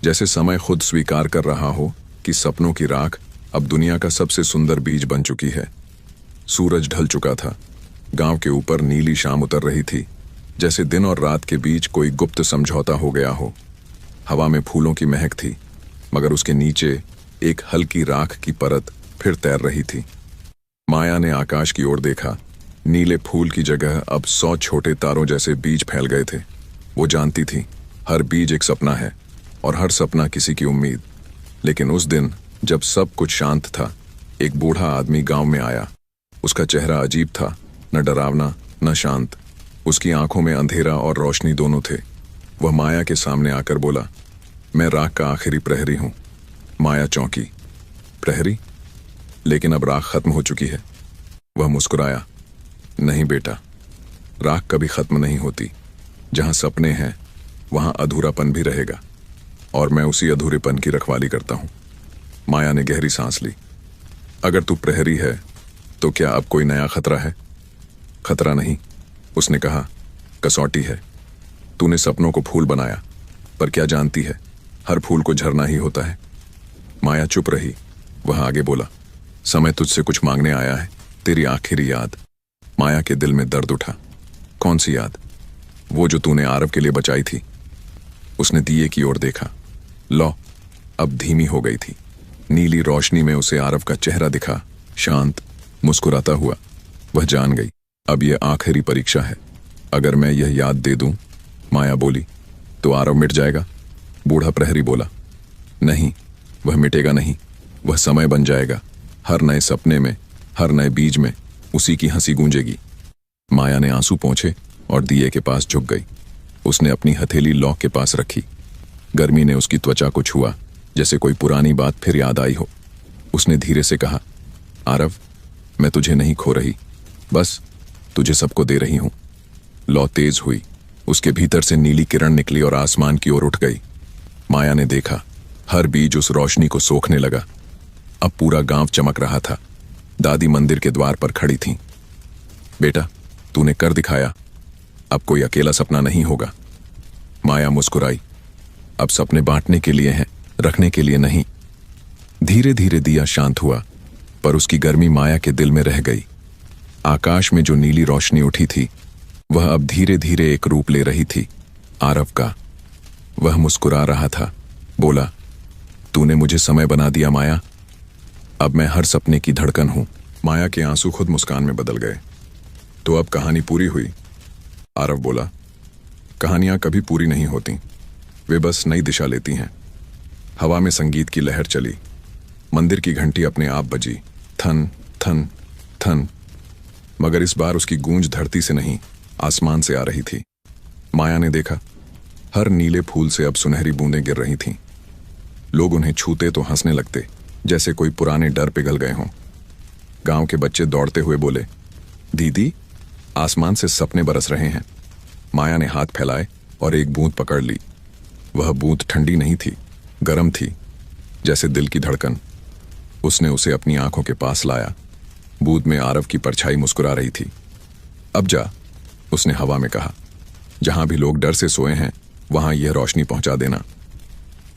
जैसे समय खुद स्वीकार कर रहा हो कि सपनों की राख अब दुनिया का सबसे सुंदर बीज बन चुकी है। सूरज ढल चुका था। गांव के ऊपर नीली शाम उतर रही थी, जैसे दिन और रात के बीच कोई गुप्त समझौता हो गया हो। हवा में फूलों की महक थी, मगर उसके नीचे एक हल्की राख की परत फिर तैर रही थी। माया ने आकाश की ओर देखा। नीले फूल की जगह अब 100 छोटे तारों जैसे बीज फैल गए थे। वो जानती थी, हर बीज एक सपना है और हर सपना किसी की उम्मीद। लेकिन उस दिन जब सब कुछ शांत था, एक बूढ़ा आदमी गांव में आया। उसका चेहरा अजीब था, न डरावना न शांत। उसकी आंखों में अंधेरा और रोशनी दोनों थे। वह माया के सामने आकर बोला, मैं राख का आखिरी प्रहरी हूं। माया चौंकी। प्रहरी? लेकिन अब राख खत्म हो चुकी है। वह मुस्कुराया, नहीं बेटा, राख कभी खत्म नहीं होती। जहां सपने हैं वहां अधूरापन भी रहेगा, और मैं उसी अधूरेपन की रखवाली करता हूं। माया ने गहरी सांस ली। अगर तू प्रहरी है तो क्या अब कोई नया खतरा है? खतरा नहीं, उसने कहा, कसौटी है। तूने सपनों को फूल बनाया, पर क्या जानती है, हर फूल को झरना ही होता है। माया चुप रही। वह आगे बोला, समय तुझसे कुछ मांगने आया है, तेरी आखिरी याद। माया के दिल में दर्द उठा। कौन सी याद? वो जो तूने आरव के लिए बचाई थी। उसने दिए की ओर देखा। लौ अब धीमी हो गई थी। नीली रोशनी में उसे आरव का चेहरा दिखा, शांत, मुस्कुराता हुआ। वह जान गई, अब यह आखिरी परीक्षा है। अगर मैं यह याद दे दूं, माया बोली, तो आरव मिट जाएगा? बूढ़ा प्रहरी बोला, नहीं, वह मिटेगा नहीं, वह समय बन जाएगा। हर नए सपने में, हर नए बीज में उसी की हंसी गूंजेगी। माया ने आंसू पोंछे और दिए के पास झुक गई। उसने अपनी हथेली लौ के पास रखी। गर्मी ने उसकी त्वचा को छुआ, जैसे कोई पुरानी बात फिर याद आई हो। उसने धीरे से कहा, आरव, मैं तुझे नहीं खो रही, बस तुझे सबको दे रही हूं। लौ तेज हुई। उसके भीतर से नीली किरण निकली और आसमान की ओर उठ गई। माया ने देखा, हर बीज उस रोशनी को सोखने लगा। अब पूरा गांव चमक रहा था। दादी मंदिर के द्वार पर खड़ी थीं। बेटा, तूने कर दिखाया, अब कोई अकेला सपना नहीं होगा। माया मुस्कुराई। अब सपने बांटने के लिए हैं, रखने के लिए नहीं। धीरे धीरे दिया शांत हुआ, पर उसकी गर्मी माया के दिल में रह गई। आकाश में जो नीली रोशनी उठी थी, वह अब धीरे धीरे एक रूप ले रही थी, आरव का। वह मुस्कुरा रहा था, बोला, तूने मुझे समय बना दिया माया। अब मैं हर सपने की धड़कन हूं। माया के आंसू खुद मुस्कान में बदल गए। तो अब कहानी पूरी हुई? आरव बोला, कहानियां कभी पूरी नहीं होती, वे बस नई दिशा लेती हैं। हवा में संगीत की लहर चली। मंदिर की घंटी अपने आप बजी, थन थन थन। मगर इस बार उसकी गूंज धरती से नहीं, आसमान से आ रही थी। माया ने देखा, हर नीले फूल से अब सुनहरी बूंदें गिर रही थीं। लोग उन्हें छूते तो हंसने लगते, जैसे कोई पुराने डर पिघल गए हों। गांव के बच्चे दौड़ते हुए बोले, दीदी, आसमान से सपने बरस रहे हैं। माया ने हाथ फैलाए और एक बूंद पकड़ ली। वह बूंद ठंडी नहीं थी, गर्म थी, जैसे दिल की धड़कन। उसने उसे अपनी आंखों के पास लाया। बूंद में आरव की परछाई मुस्कुरा रही थी। अब जा, उसने हवा में कहा, जहां भी लोग डर से सोए हैं वहां यह रोशनी पहुंचा देना।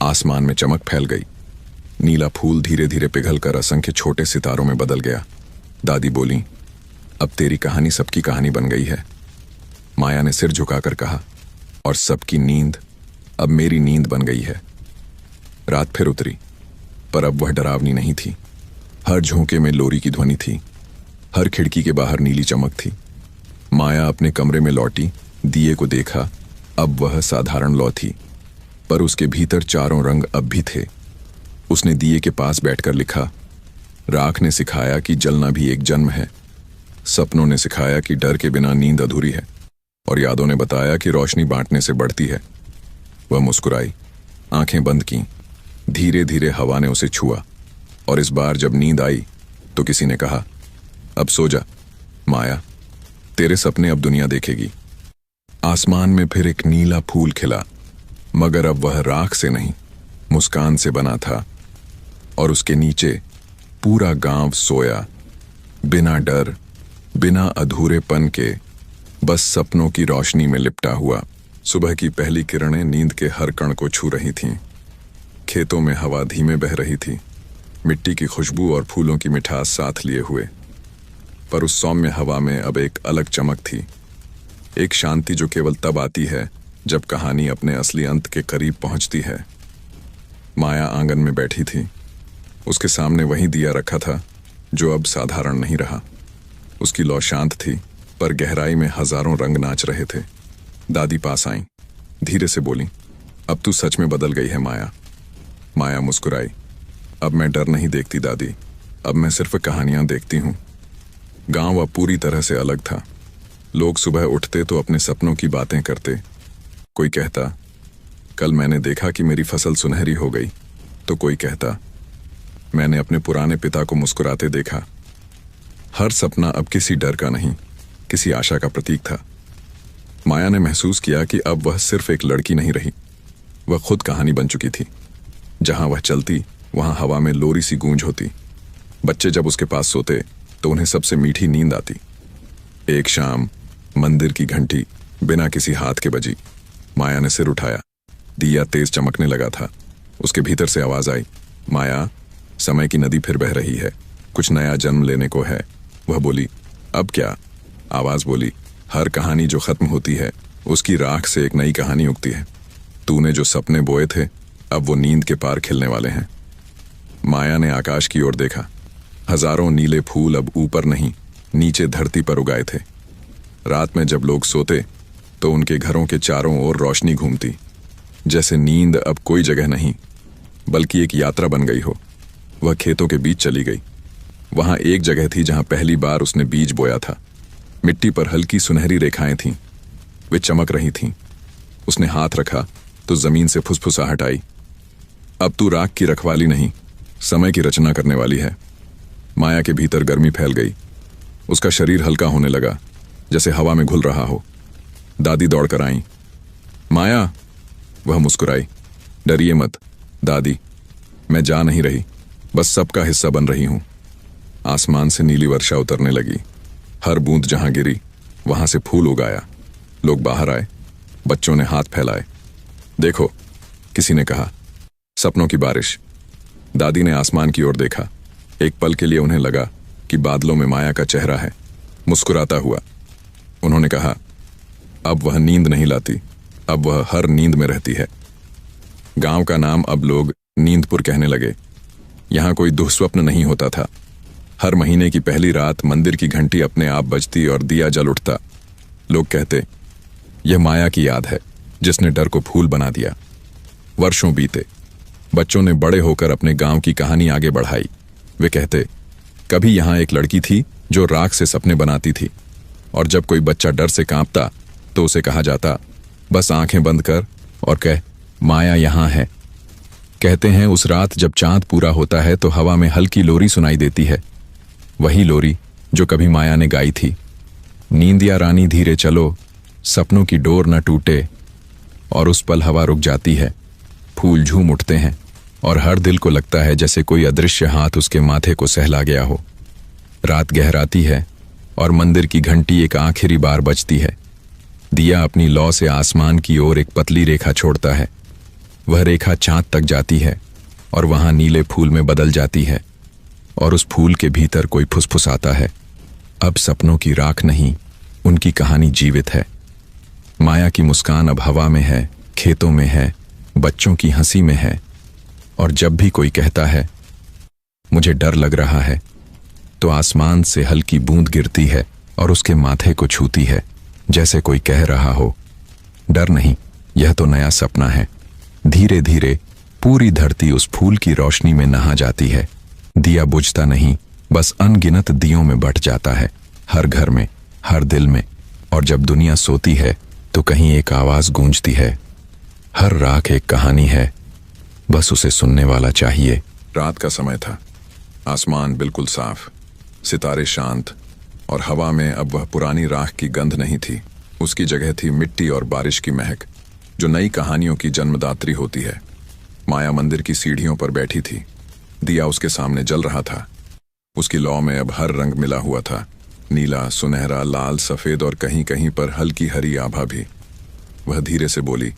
आसमान में चमक फैल गई। नीला फूल धीरे धीरे पिघलकर असंख्य छोटे सितारों में बदल गया। दादी बोली, अब तेरी कहानी सबकी कहानी बन गई है। माया ने सिर झुकाकर कहा, और सबकी नींद अब मेरी नींद बन गई है। रात फिर उतरी, पर अब वह डरावनी नहीं थी। हर झोंके में लोरी की ध्वनि थी, हर खिड़की के बाहर नीली चमक थी। माया अपने कमरे में लौटी, दिए को देखा। अब वह साधारण लौ थी, पर उसके भीतर चारों रंग अब भी थे। उसने दिए के पास बैठकर लिखा, राख ने सिखाया कि जलना भी एक जन्म है। सपनों ने सिखाया कि डर के बिना नींद अधूरी है, और यादों ने बताया कि रोशनी बांटने से बढ़ती है। वह मुस्कुराई, आंखें बंद की। धीरे धीरे हवा ने उसे छुआ, और इस बार जब नींद आई तो किसी ने कहा, अब सो जा माया, तेरे सपने अब दुनिया देखेगी। आसमान में फिर एक नीला फूल खिला, मगर अब वह राख से नहीं, मुस्कान से बना था। और उसके नीचे पूरा गांव सोया, बिना डर, बिना अधूरेपन के, बस सपनों की रोशनी में लिपटा हुआ। सुबह की पहली किरणें नींद के हर कण को छू रही थीं। खेतों में हवा धीमे बह रही थी, मिट्टी की खुशबू और फूलों की मिठास साथ लिए हुए। पर उस सौम्य हवा में अब एक अलग चमक थी, एक शांति जो केवल तब आती है जब कहानी अपने असली अंत के करीब पहुंचती है। माया आंगन में बैठी थी। उसके सामने वही दिया रखा था जो अब साधारण नहीं रहा। उसकी लौ शांत थी, पर गहराई में हजारों रंग नाच रहे थे। दादी पास आईं, धीरे से बोली, अब तू सच में बदल गई है माया। माया मुस्कुराई, अब मैं डर नहीं देखती दादी, अब मैं सिर्फ कहानियां देखती हूं। गांव अब पूरी तरह से अलग था। लोग सुबह उठते तो अपने सपनों की बातें करते। कोई कहता, कल मैंने देखा कि मेरी फसल सुनहरी हो गई, तो कोई कहता, मैंने अपने पुराने पिता को मुस्कुराते देखा। हर सपना अब किसी डर का नहीं, किसी आशा का प्रतीक था। माया ने महसूस किया कि अब वह सिर्फ एक लड़की नहीं रही, वह खुद कहानी बन चुकी थी। जहां वह चलती वहां हवा में लोरी सी गूंज होती। बच्चे जब उसके पास सोते तो उन्हें सबसे मीठी नींद आती। एक शाम मंदिर की घंटी बिना किसी हाथ के बजी। माया ने सिर उठाया, दिया तेज चमकने लगा था। उसके भीतर से आवाज आई, माया, समय की नदी फिर बह रही है, कुछ नया जन्म लेने को है। वह बोली, अब क्या? आवाज बोली, हर कहानी जो खत्म होती है उसकी राख से एक नई कहानी उगती है। तूने जो सपने बोए थे अब वो नींद के पार खिलने वाले हैं। माया ने आकाश की ओर देखा। हजारों नीले फूल अब ऊपर नहीं, नीचे धरती पर उगाए थे। रात में जब लोग सोते तो उनके घरों के चारों ओर रोशनी घूमती, जैसे नींद अब कोई जगह नहीं बल्कि एक यात्रा बन गई हो। वह खेतों के बीच चली गई। वहां एक जगह थी जहां पहली बार उसने बीज बोया था। मिट्टी पर हल्की सुनहरी रेखाएं थीं, वे चमक रही थीं। उसने हाथ रखा तो जमीन से फुसफुसाहट आई, अब तू राख की रखवाली नहीं, समय की रचना करने वाली है। माया के भीतर गर्मी फैल गई। उसका शरीर हल्का होने लगा, जैसे हवा में घुल रहा हो। दादी दौड़कर आईं। माया, वह मुस्कुराई, डरिए मत दादी, मैं जा नहीं रही, बस सबका हिस्सा बन रही हूं। आसमान से नीली वर्षा उतरने लगी। हर बूंद जहां गिरी वहां से फूल उगाया। लोग बाहर आए, बच्चों ने हाथ फैलाए। देखो, किसी ने कहा, सपनों की बारिश। दादी ने आसमान की ओर देखा। एक पल के लिए उन्हें लगा कि बादलों में माया का चेहरा है, मुस्कुराता हुआ। उन्होंने कहा, अब वह नींद नहीं लाती, अब वह हर नींद में रहती है। गांव का नाम अब लोग नींदपुर कहने लगे। यहां कोई दुःस्वप्न नहीं होता था। हर महीने की पहली रात मंदिर की घंटी अपने आप बजती और दिया जल उठता। लोग कहते, यह माया की याद है जिसने डर को फूल बना दिया। वर्षों बीते। बच्चों ने बड़े होकर अपने गांव की कहानी आगे बढ़ाई। वे कहते, कभी यहां एक लड़की थी जो राख से सपने बनाती थी, और जब कोई बच्चा डर से कांपता तो उसे कहा जाता, बस आंखें बंद कर और कह, माया यहां है। कहते हैं उस रात जब चांद पूरा होता है तो हवा में हल्की लोरी सुनाई देती है, वही लोरी जो कभी माया ने गाई थी। नींदिया रानी धीरे चलो, सपनों की डोर न टूटे। और उस पल हवा रुक जाती है, फूल झूम उठते हैं, और हर दिल को लगता है जैसे कोई अदृश्य हाथ उसके माथे को सहला गया हो। रात गहराती है और मंदिर की घंटी एक आखिरी बार बजती है। दिया अपनी लौ से आसमान की ओर एक पतली रेखा छोड़ता है। वह रेखा चांद तक जाती है और वहां नीले फूल में बदल जाती है, और उस फूल के भीतर कोई फुसफुसाता है, अब सपनों की राख नहीं, उनकी कहानी जीवित है। माया की मुस्कान अब हवा में है, खेतों में है,
बच्चों की हंसी में है। और जब भी कोई कहता है मुझे डर लग रहा है, तो आसमान से हल्की बूंद गिरती है और उसके माथे को छूती है, जैसे कोई कह रहा हो, डर नहीं, यह तो नया सपना है। धीरे धीरे पूरी धरती उस फूल की रोशनी में नहा जाती है। दिया बुझता नहीं, बस अनगिनत दियों में बट जाता है, हर घर में, हर दिल में। और जब दुनिया सोती है तो कहीं एक आवाज गूंजती है, हर राख एक कहानी है, बस उसे सुनने वाला चाहिए।
रात का समय था। आसमान बिल्कुल साफ, सितारे शांत, और हवा में अब वह पुरानी राख की गंध नहीं थी। उसकी जगह थी मिट्टी और बारिश की महक, जो नई कहानियों की जन्मदात्री होती है। माया मंदिर की सीढ़ियों पर बैठी थी। दिया उसके सामने जल रहा था। उसकी लौ में अब हर रंग मिला हुआ था, नीला, सुनहरा, लाल, सफेद और कहीं कहीं पर हल्की हरी आभा भी। वह धीरे से बोली,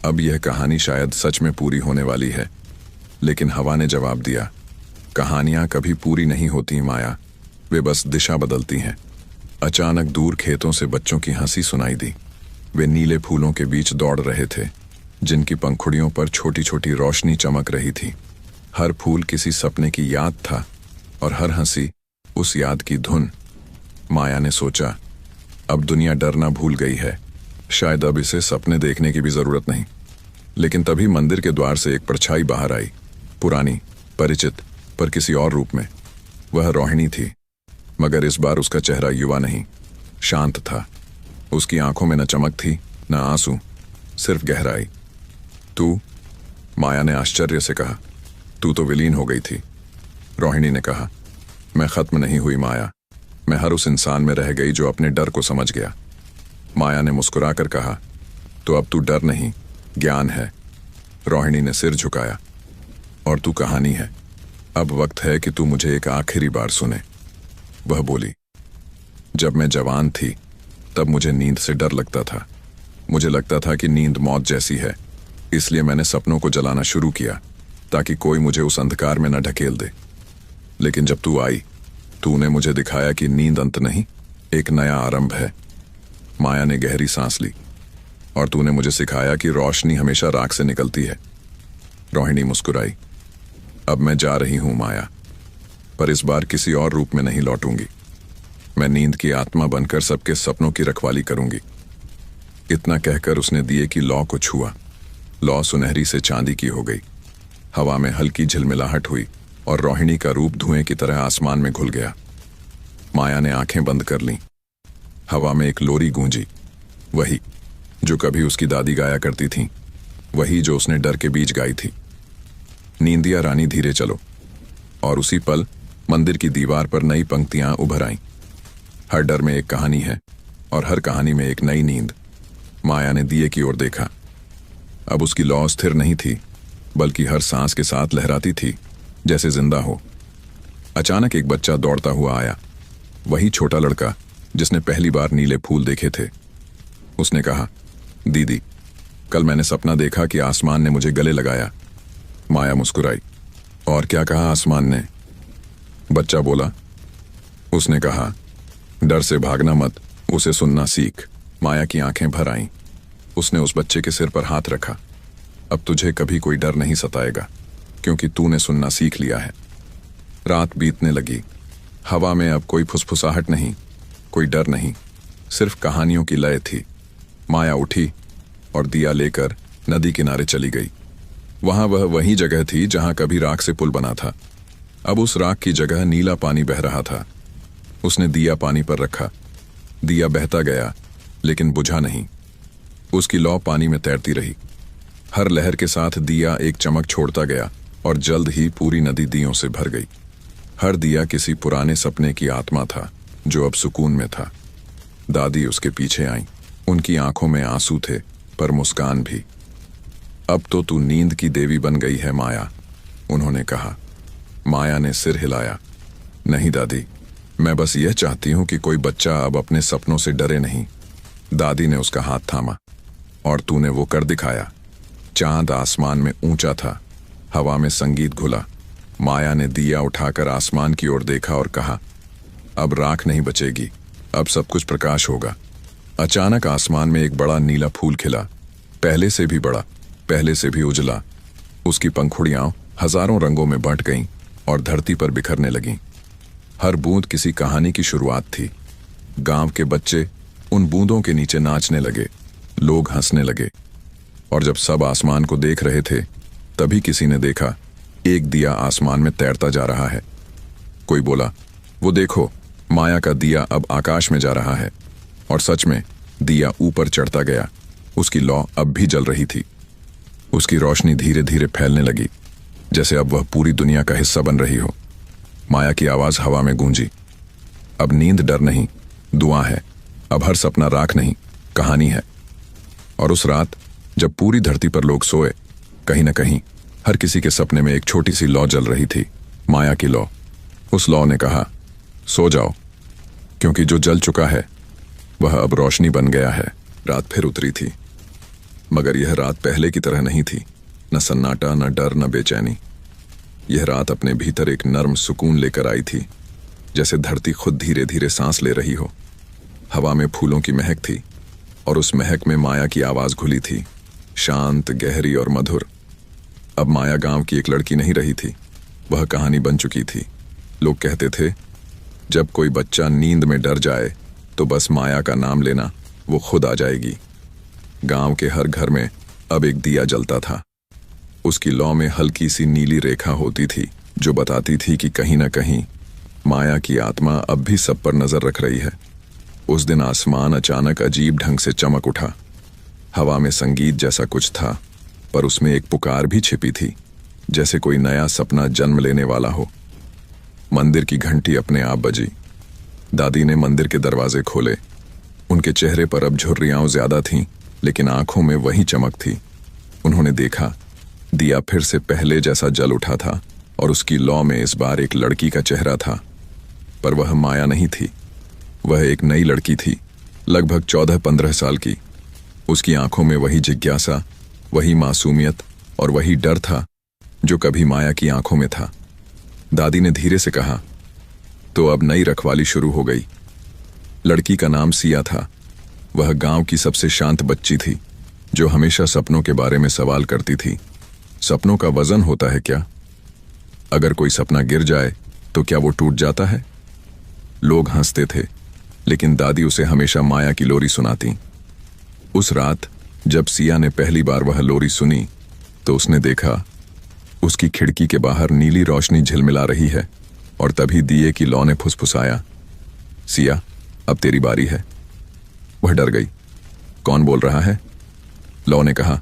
अब यह कहानी शायद सच में पूरी होने वाली है। लेकिन हवा ने जवाब दिया, कहानियां कभी पूरी नहीं होती माया, वे बस दिशा बदलती हैं। अचानक दूर खेतों से बच्चों की हंसी सुनाई दी। वे नीले फूलों के बीच दौड़ रहे थे, जिनकी पंखुड़ियों पर छोटी छोटी रोशनी चमक रही थी। हर फूल किसी सपने की याद था और हर हंसी उस याद की धुन। माया ने सोचा, अब दुनिया डरना भूल गई है, शायद अब इसे सपने देखने की भी जरूरत नहीं। लेकिन तभी मंदिर के द्वार से एक परछाई बाहर आई, पुरानी, परिचित, पर किसी और रूप में। वह रोहिणी थी, मगर इस बार उसका चेहरा युवा नहीं, शांत था। उसकी आंखों में न चमक थी, न आंसू, सिर्फ गहराई। तू? माया ने आश्चर्य से कहा। तू तो विलीन हो गई थी। रोहिणी ने कहा, मैं खत्म नहीं हुई माया, मैं हर उस इंसान में रह गई जो अपने डर को समझ गया। माया ने मुस्कुराकर कहा, तो अब तू डर नहीं, ज्ञान है। रोहिणी ने सिर झुकाया, और तू कहानी है। अब वक्त है कि तू मुझे एक आखिरी बार सुने। वह बोली, जब मैं जवान थी तब मुझे नींद से डर लगता था। मुझे लगता था कि नींद मौत जैसी है, इसलिए मैंने सपनों को जलाना शुरू किया, ताकि कोई मुझे उस अंधकार में न ढकेल दे। लेकिन जब तू आई, तूने मुझे दिखाया कि नींद अंत नहीं, एक नया आरंभ है। माया ने गहरी सांस ली, और तूने मुझे सिखाया कि रोशनी हमेशा राख से निकलती है। रोहिणी मुस्कुराई, अब मैं जा रही हूं माया, पर इस बार किसी और रूप में नहीं लौटूंगी। मैं नींद की आत्मा बनकर सबके सपनों की रखवाली करूंगी। इतना कहकर उसने दिए की लौ को छुआ। लौ सुनहरी से चांदी की हो गई। हवा में हल्की झिलमिलाहट हुई और रोहिणी का रूप धुएं की तरह आसमान में घुल गया। माया ने आंखें बंद कर लीं। हवा में एक लोरी गूंजी, वही जो कभी उसकी दादी गाया करती थीं, वही जो उसने डर के बीच गाई थी। नींदिया रानी धीरे चलो। और उसी पल मंदिर की दीवार पर नई पंक्तियां उभर आईं। हर डर में एक कहानी है, और हर कहानी में एक नई नींद। माया ने दिए की ओर देखा। अब उसकी लौ स्थिर नहीं थी, बल्कि हर सांस के साथ लहराती थी, जैसे जिंदा हो। अचानक एक बच्चा दौड़ता हुआ आया, वही छोटा लड़का जिसने पहली बार नीले फूल देखे थे। उसने कहा, दीदी, कल मैंने सपना देखा कि आसमान ने मुझे गले लगाया। माया मुस्कुराई। और क्या कहा आसमान ने? बच्चा बोला। उसने कहा, डर से भागना मत, उसे सुनना सीख। माया की आंखें भर आईं। उसने उस बच्चे के सिर पर हाथ रखा। अब तुझे कभी कोई डर नहीं सताएगा, क्योंकि तूने सुनना सीख लिया है। रात बीतने लगी। हवा में अब कोई फुसफुसाहट नहीं, कोई डर नहीं, सिर्फ कहानियों की लय थी। माया उठी और दिया लेकर नदी किनारे चली गई। वहां वह वही जगह थी जहां कभी राख से पुल बना था। अब उस राख की जगह नीला पानी बह रहा था। उसने दिया पानी पर रखा। दिया बहता गया, लेकिन बुझा नहीं। उसकी लौ पानी में तैरती रही। हर लहर के साथ दिया एक चमक छोड़ता गया, और जल्द ही पूरी नदी दियों से भर गई। हर दिया किसी पुराने सपने की आत्मा था, जो अब सुकून में था। दादी उसके पीछे आईं। उनकी आंखों में आंसू थे, पर मुस्कान भी। अब तो तू नींद की देवी बन गई है माया, उन्होंने कहा। माया ने सिर हिलाया। नहीं दादी, मैं बस यह चाहती हूं कि कोई बच्चा अब अपने सपनों से डरे नहीं। दादी ने उसका हाथ थामा, और तूने वो कर दिखाया। चांद आसमान में ऊंचा था, हवा में संगीत घुला। माया ने दिया उठाकर आसमान की ओर देखा और कहा, अब राख नहीं बचेगी, अब सब कुछ प्रकाश होगा। अचानक आसमान में एक बड़ा नीला फूल खिला, पहले से भी बड़ा। पहले से भी उजला। उसकी पंखुड़ियां हजारों रंगों में बंट गईं और धरती पर बिखरने लगीं। हर बूंद किसी कहानी की शुरुआत थी। गांव के बच्चे उन बूंदों के नीचे नाचने लगे, लोग हंसने लगे। और जब सब आसमान को देख रहे थे, तभी किसी ने देखा एक दिया आसमान में तैरता जा रहा है। कोई बोला, वो देखो, माया का दिया अब आकाश में जा रहा है। और सच में दिया ऊपर चढ़ता गया। उसकी लौ अब भी जल रही थी। उसकी रोशनी धीरे धीरे फैलने लगी, जैसे अब वह पूरी दुनिया का हिस्सा बन रही हो। माया की आवाज हवा में गूंजी, अब नींद डर नहीं, दुआ है। अब हर सपना राख नहीं, कहानी है। और उस रात जब पूरी धरती पर लोग सोए, कहीं न कहीं हर किसी के सपने में एक छोटी सी लौ जल रही थी, माया की लौ। उस लौ ने कहा, सो जाओ, क्योंकि जो जल चुका है वह अब रोशनी बन गया है। रात फिर उतरी थी, मगर यह रात पहले की तरह नहीं थी। न सन्नाटा, न डर, न बेचैनी। यह रात अपने भीतर एक नर्म सुकून लेकर आई थी, जैसे धरती खुद धीरे धीरे सांस ले रही हो। हवा में फूलों की महक थी और उस महक में माया की आवाज घुली थी, शांत, गहरी और मधुर। अब माया गांव की एक लड़की नहीं रही थी, वह कहानी बन चुकी थी। लोग कहते थे, जब कोई बच्चा नींद में डर जाए तो बस माया का नाम लेना, वो खुद आ जाएगी। गांव के हर घर में अब एक दिया जलता था। उसकी लौ में हल्की सी नीली रेखा होती थी, जो बताती थी कि कहीं न कहीं माया की आत्मा अब भी सब पर नजर रख रही है। उस दिन आसमान अचानक अजीब ढंग से चमक उठा। हवा में संगीत जैसा कुछ था, पर उसमें एक पुकार भी छिपी थी, जैसे कोई नया सपना जन्म लेने वाला हो। मंदिर की घंटी अपने आप बजी। दादी ने मंदिर के दरवाजे खोले। उनके चेहरे पर अब झुर्रियां ज्यादा थीं, लेकिन आंखों में वही चमक थी। उन्होंने देखा, दिया फिर से पहले जैसा जल उठा था और उसकी लौ में इस बार एक लड़की का चेहरा था। पर वह माया नहीं थी, वह एक नई लड़की थी, लगभग 14-15 साल की। उसकी आंखों में वही जिज्ञासा, वही मासूमियत और वही डर था जो कभी माया की आंखों में था। दादी ने धीरे से कहा, तो अब नई रखवाली शुरू हो गई। लड़की का नाम सिया था। वह गांव की सबसे शांत बच्ची थी, जो हमेशा सपनों के बारे में सवाल करती थी। सपनों का वजन होता है क्या? अगर कोई सपना गिर जाए तो क्या वो टूट जाता है? लोग हंसते थे, लेकिन दादी उसे हमेशा माया की लोरी सुनाती। उस रात जब सिया ने पहली बार वह लोरी सुनी, तो उसने देखा उसकी खिड़की के बाहर नीली रोशनी झिलमिला रही है। और तभी दिए की लौ ने फुसफुसाया, सिया, अब तेरी बारी है। वह डर गई। कौन बोल रहा है? लौ ने कहा,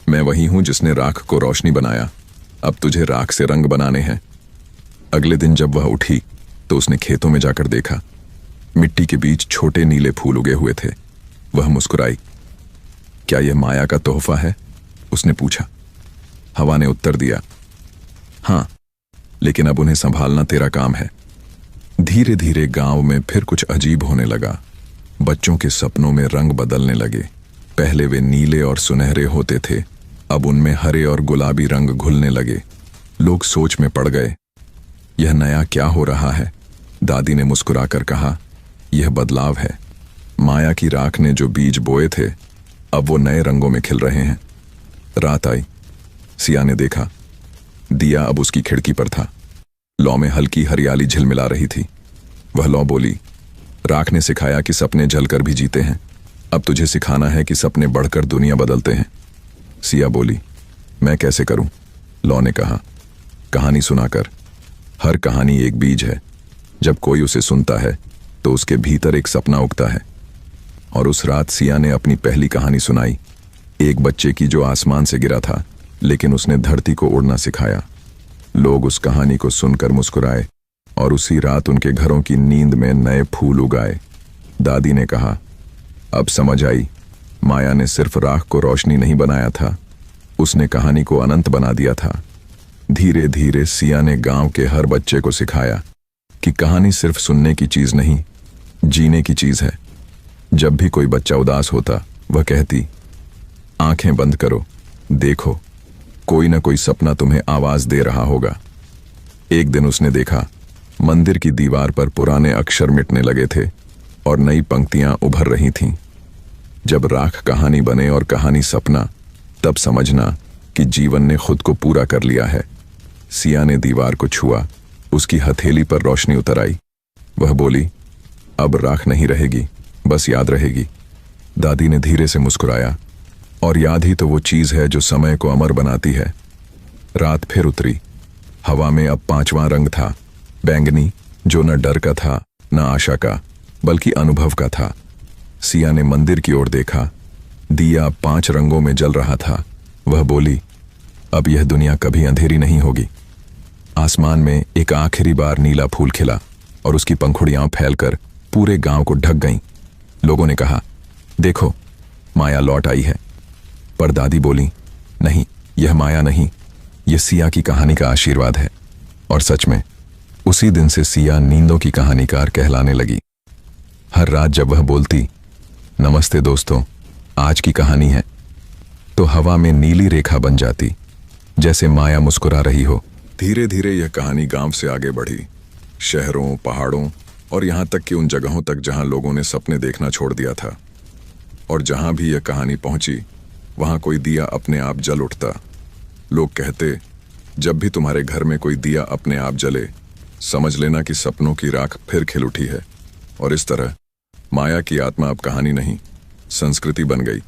मैं वही हूं जिसने राख को रोशनी बनाया। अब तुझे राख से रंग बनाने हैं। अगले दिन जब वह उठी तो उसने खेतों में जाकर देखा, मिट्टी के बीच छोटे नीले फूल उगे हुए थे। वह मुस्कुराई। क्या यह माया का तोहफा है? उसने पूछा। हवा ने उत्तर दिया, हाँ, लेकिन अब उन्हें संभालना तेरा काम है। धीरे धीरे गांव में फिर कुछ अजीब होने लगा। बच्चों के सपनों में रंग बदलने लगे। पहले वे नीले और सुनहरे होते थे, अब उनमें हरे और गुलाबी रंग घुलने लगे। लोग सोच में पड़ गए, यह नया क्या हो रहा है? दादी ने मुस्कुराकर कहा, यह बदलाव है। माया की राख ने जो बीज बोए थे, अब वो नए रंगों में खिल रहे हैं। रात आई। सिया ने देखा, दिया अब उसकी खिड़की पर था। लौ में हल्की हरियाली झिलमिला रही थी। वह लौ बोली, राख ने सिखाया कि सपने जलकर भी जीते हैं। अब तुझे सिखाना है कि सपने बढ़कर दुनिया बदलते हैं। सिया बोली, मैं कैसे करूं? लौ ने कहा, कहानी सुनाकर। हर कहानी एक बीज है। जब कोई उसे सुनता है तो उसके भीतर एक सपना उगता है। और उस रात सिया ने अपनी पहली कहानी सुनाई, एक बच्चे की जो आसमान से गिरा था, लेकिन उसने धरती को उड़ना सिखाया। लोग उस कहानी को सुनकर मुस्कुराए और उसी रात उनके घरों की नींद में नए फूल उगाए। दादी ने कहा, अब समझ आई, माया ने सिर्फ राख को रोशनी नहीं बनाया था, उसने कहानी को अनंत बना दिया था। धीरे धीरे सिया ने गांव के हर बच्चे को सिखाया कि कहानी सिर्फ सुनने की चीज नहीं, जीने की चीज है। जब भी कोई बच्चा उदास होता, वह कहती, आंखें बंद करो, देखो, कोई ना कोई सपना तुम्हें आवाज दे रहा होगा। एक दिन उसने देखा, मंदिर की दीवार पर पुराने अक्षर मिटने लगे थे और नई पंक्तियां उभर रही थीं। जब राख कहानी बने और कहानी सपना, तब समझना कि जीवन ने खुद को पूरा कर लिया है। सिया ने दीवार को छुआ, उसकी हथेली पर रोशनी उतर आई। वह बोली, अब राख नहीं रहेगी, बस याद रहेगी। दादी ने धीरे से मुस्कुराया, और याद ही तो वो चीज है जो समय को अमर बनाती है। रात फिर उतरी। हवा में अब 5वां रंग था, बैंगनी, जो न डर का था न आशा का, बल्कि अनुभव का था। सिया ने मंदिर की ओर देखा। दिया 5 रंगों में जल रहा था। वह बोली, अब यह दुनिया कभी अंधेरी नहीं होगी। आसमान में एक आखिरी बार नीला फूल खिला और उसकी पंखुड़ियां फैलकर पूरे गांव को ढक गईं। लोगों ने कहा, देखो, माया लौट आई है। पर दादी बोली, नहीं, यह माया नहीं, यह सिया की कहानी का आशीर्वाद है। और सच में उसी दिन से सिया नींदों की कहानीकार कहलाने लगी। हर रात जब वह बोलती, नमस्ते दोस्तों, आज की कहानी है, तो हवा में नीली रेखा बन जाती, जैसे माया मुस्कुरा रही हो। धीरे धीरे यह कहानी गांव से आगे बढ़ी, शहरों, पहाड़ों और यहां तक कि उन जगहों तक जहां लोगों ने सपने देखना छोड़ दिया था। और जहां भी यह कहानी पहुंची, वहां कोई दिया अपने आप जल उठता। लोग कहते, जब भी तुम्हारे घर में कोई दिया अपने आप जले, समझ लेना कि सपनों की राख फिर खिल उठी है। और इस तरह माया की आत्मा अब कहानी नहीं, संस्कृति बन गई।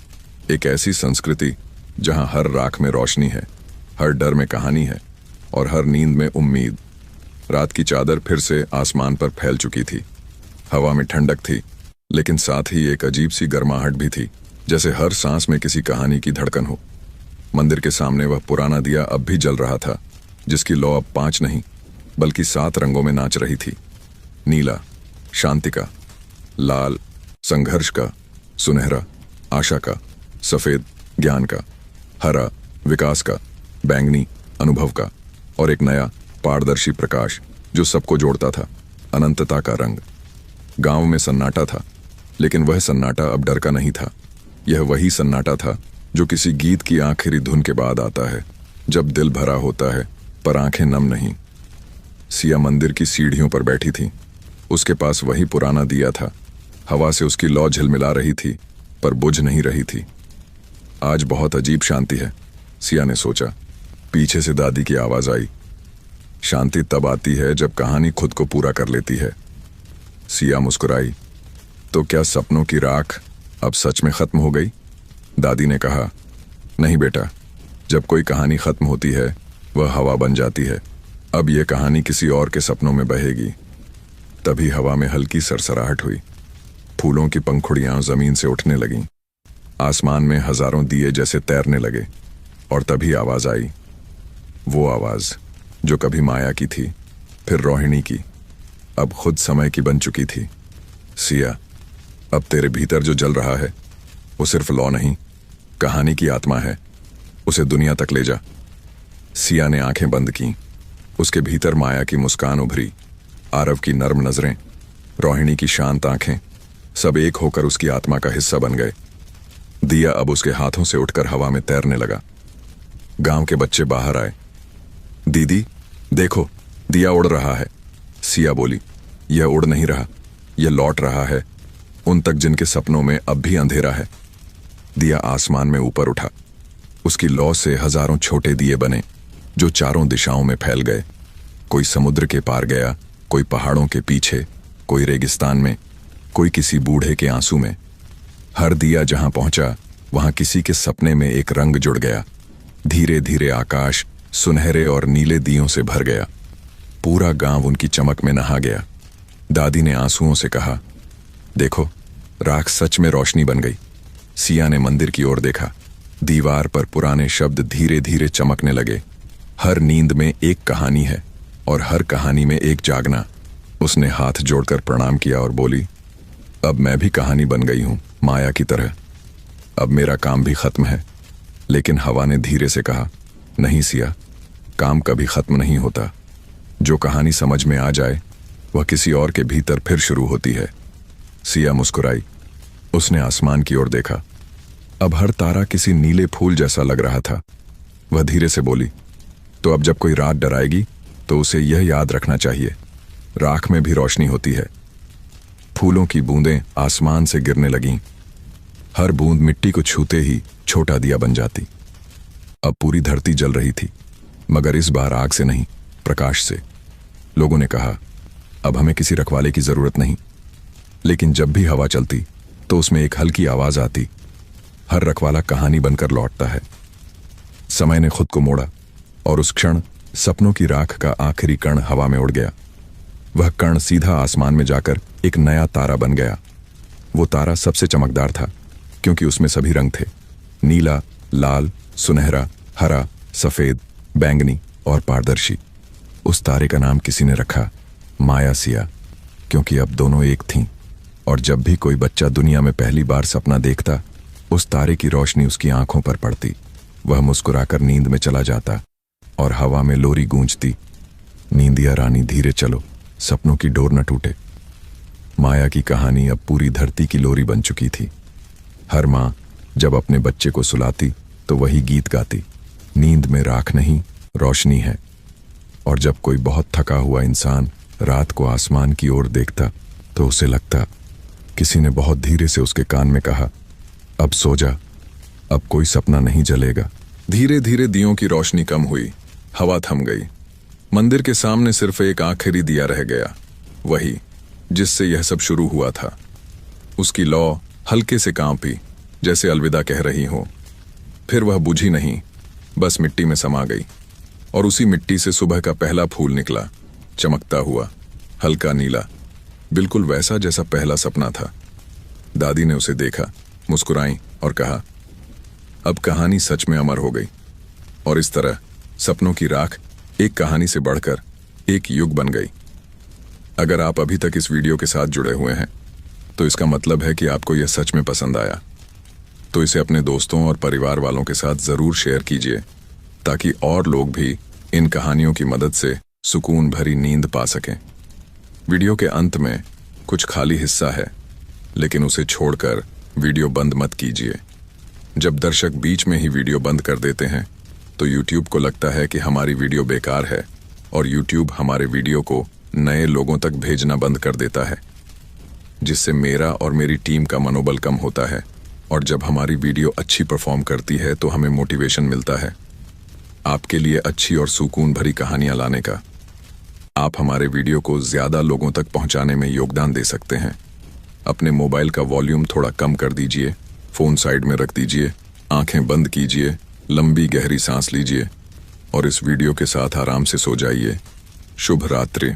एक ऐसी संस्कृति जहां हर राख में रोशनी है, हर डर में कहानी है और हर नींद में उम्मीद। रात की चादर फिर से आसमान पर फैल चुकी थी। हवा में ठंडक थी, लेकिन साथ ही एक अजीब सी गर्माहट भी थी, जैसे हर सांस में किसी कहानी की धड़कन हो। मंदिर के सामने वह पुराना दिया अब भी जल रहा था, जिसकी लौ अब 5 नहीं बल्कि 7 रंगों में नाच रही थी। नीला, शांति का; लाल, संघर्ष का; सुनहरा, आशा का; सफेद, ज्ञान का; हरा, विकास का; बैंगनी, अनुभव का; और एक नया पारदर्शी प्रकाश जो सबको जोड़ता था, अनंतता का रंग। गांव में सन्नाटा था, लेकिन वह सन्नाटा अब डर का नहीं था। यह वही सन्नाटा था जो किसी गीत की आखिरी धुन के बाद आता है, जब दिल भरा होता है पर आंखें नम नहीं। सिया मंदिर की सीढ़ियों पर बैठी थी। उसके पास वही पुराना दिया था। हवा से उसकी लौ झिलमिला रही थी, पर बुझ नहीं रही थी। आज बहुत अजीब शांति है, सिया ने सोचा। पीछे से दादी की आवाज आई, शांति तब आती है जब कहानी खुद को पूरा कर लेती है। सिया मुस्कुराई, तो क्या सपनों की राख अब सच में खत्म हो गई? दादी ने कहा, नहीं बेटा, जब कोई कहानी खत्म होती है वह हवा बन जाती है। अब यह कहानी किसी और के सपनों में बहेगी। तभी हवा में हल्की सरसराहट हुई। फूलों की पंखुड़ियां जमीन से उठने लगीं। आसमान में हजारों दिए जैसे तैरने लगे। और तभी आवाज आई, वो आवाज जो कभी माया की थी, फिर रोहिणी की, अब खुद समय की बन चुकी थी। सिया, अब तेरे भीतर जो जल रहा है वो सिर्फ लौ नहीं, कहानी की आत्मा है। उसे दुनिया तक ले जा। सिया ने आंखें बंद की। उसके भीतर माया की मुस्कान उभरी, आरव की नर्म नजरें, रोहिणी की शांत आंखें, सब एक होकर उसकी आत्मा का हिस्सा बन गए। दिया अब उसके हाथों से उठकर हवा में तैरने लगा। गांव के बच्चे बाहर आए। दीदी देखो, दिया उड़ रहा है। सिया बोली, यह उड़ नहीं रहा, यह लौट रहा है उन तक जिनके सपनों में अब भी अंधेरा है। दिया आसमान में ऊपर उठा। उसकी लौ से हजारों छोटे दिए बने, जो चारों दिशाओं में फैल गए। कोई समुद्र के पार गया, कोई पहाड़ों के पीछे, कोई रेगिस्तान में, कोई किसी बूढ़े के आंसू में। हर दिया जहां पहुंचा, वहां किसी के सपने में एक रंग जुड़ गया। धीरे धीरे आकाश सुनहरे और नीले दियों से भर गया। पूरा गांव उनकी चमक में नहा गया। दादी ने आंसुओं से कहा, देखो, राख सच में रोशनी बन गई। सिया ने मंदिर की ओर देखा। दीवार पर पुराने शब्द धीरे धीरे चमकने लगे। हर नींद में एक कहानी है और हर कहानी में एक जागना। उसने हाथ जोड़कर प्रणाम किया और बोली, अब मैं भी कहानी बन गई हूं, माया की तरह। अब मेरा काम भी खत्म है। लेकिन हवा ने धीरे से कहा, नहीं सिया, काम कभी खत्म नहीं होता। जो कहानी समझ में आ जाए वह किसी और के भीतर फिर शुरू होती है। सिया मुस्कुराई। उसने आसमान की ओर देखा। अब हर तारा किसी नीले फूल जैसा लग रहा था। वह धीरे से बोली, तो अब जब कोई रात डराएगी तो उसे यह याद रखना चाहिए, राख में भी रोशनी होती है। फूलों की बूंदें आसमान से गिरने लगीं। हर बूंद मिट्टी को छूते ही छोटा दिया बन जाती। अब पूरी धरती जल रही थी, मगर इस बार आग से नहीं, प्रकाश से। लोगों ने कहा, अब हमें किसी रखवाले की जरूरत नहीं। लेकिन जब भी हवा चलती तो उसमें एक हल्की आवाज आती। हर रखवाला कहानी बनकर लौटता है। समय ने खुद को मोड़ा और उस क्षण सपनों की राख का आखिरी कण हवा में उड़ गया। वह कण सीधा आसमान में जाकर एक नया तारा बन गया। वो तारा सबसे चमकदार था, क्योंकि उसमें सभी रंग थे, नीला, लाल, सुनहरा, हरा, सफेद, बैंगनी और पारदर्शी। उस तारे का नाम किसी ने रखा माया सिया, क्योंकि अब दोनों एक थीं। और जब भी कोई बच्चा दुनिया में पहली बार सपना देखता, उस तारे की रोशनी उसकी आंखों पर पड़ती। वह मुस्कुराकर नींद में चला जाता और हवा में लोरी गूंजती, नींदिया रानी धीरे चलो, सपनों की डोर न टूटे। माया की कहानी अब पूरी धरती की लोरी बन चुकी थी। हर माँ जब अपने बच्चे को सुलाती तो वही गीत गाती, नींद में राख नहीं, रोशनी है। और जब कोई बहुत थका हुआ इंसान रात को आसमान की ओर देखता तो उसे लगता किसी ने बहुत धीरे से उसके कान में कहा, अब सो जा, अब कोई सपना नहीं जलेगा। धीरे धीरे दियों की रोशनी कम हुई, हवा थम गई। मंदिर के सामने सिर्फ एक आखिरी दिया रह गया, वही जिससे यह सब शुरू हुआ था। उसकी लौ हल्के से कांपी, जैसे अलविदा कह रही हो। फिर वह बुझी नहीं, बस मिट्टी में समा गई। और उसी मिट्टी से सुबह का पहला फूल निकला, चमकता हुआ, हल्का नीला, बिल्कुल वैसा जैसा पहला सपना था। दादी ने उसे देखा, मुस्कुराई और कहा, अब कहानी सच में अमर हो गई। और इस तरह सपनों की राख एक कहानी से बढ़कर एक युग बन गई। अगर आप अभी तक इस वीडियो के साथ जुड़े हुए हैं तो इसका मतलब है कि आपको यह सच में पसंद आया। तो इसे अपने दोस्तों और परिवार वालों के साथ जरूर शेयर कीजिए, ताकि और लोग भी इन कहानियों की मदद से सुकून भरी नींद पा सकें। वीडियो के अंत में कुछ खाली हिस्सा है, लेकिन उसे छोड़कर वीडियो बंद मत कीजिए। जब दर्शक बीच में ही वीडियो बंद कर देते हैं तो YouTube को लगता है कि हमारी वीडियो बेकार है, और YouTube हमारे वीडियो को नए लोगों तक भेजना बंद कर देता है, जिससे मेरा और मेरी टीम का मनोबल कम होता है। और जब हमारी वीडियो अच्छी परफॉर्म करती है तो हमें मोटिवेशन मिलता है आपके लिए अच्छी और सुकून भरी कहानियां लाने का। आप हमारे वीडियो को ज्यादा लोगों तक पहुंचाने में योगदान दे सकते हैं। अपने मोबाइल का वॉल्यूम थोड़ा कम कर दीजिए, फोन साइड में रख दीजिए, आंखें बंद कीजिए, लंबी गहरी सांस लीजिए और इस वीडियो के साथ आराम से सो जाइए। शुभ रात्रि।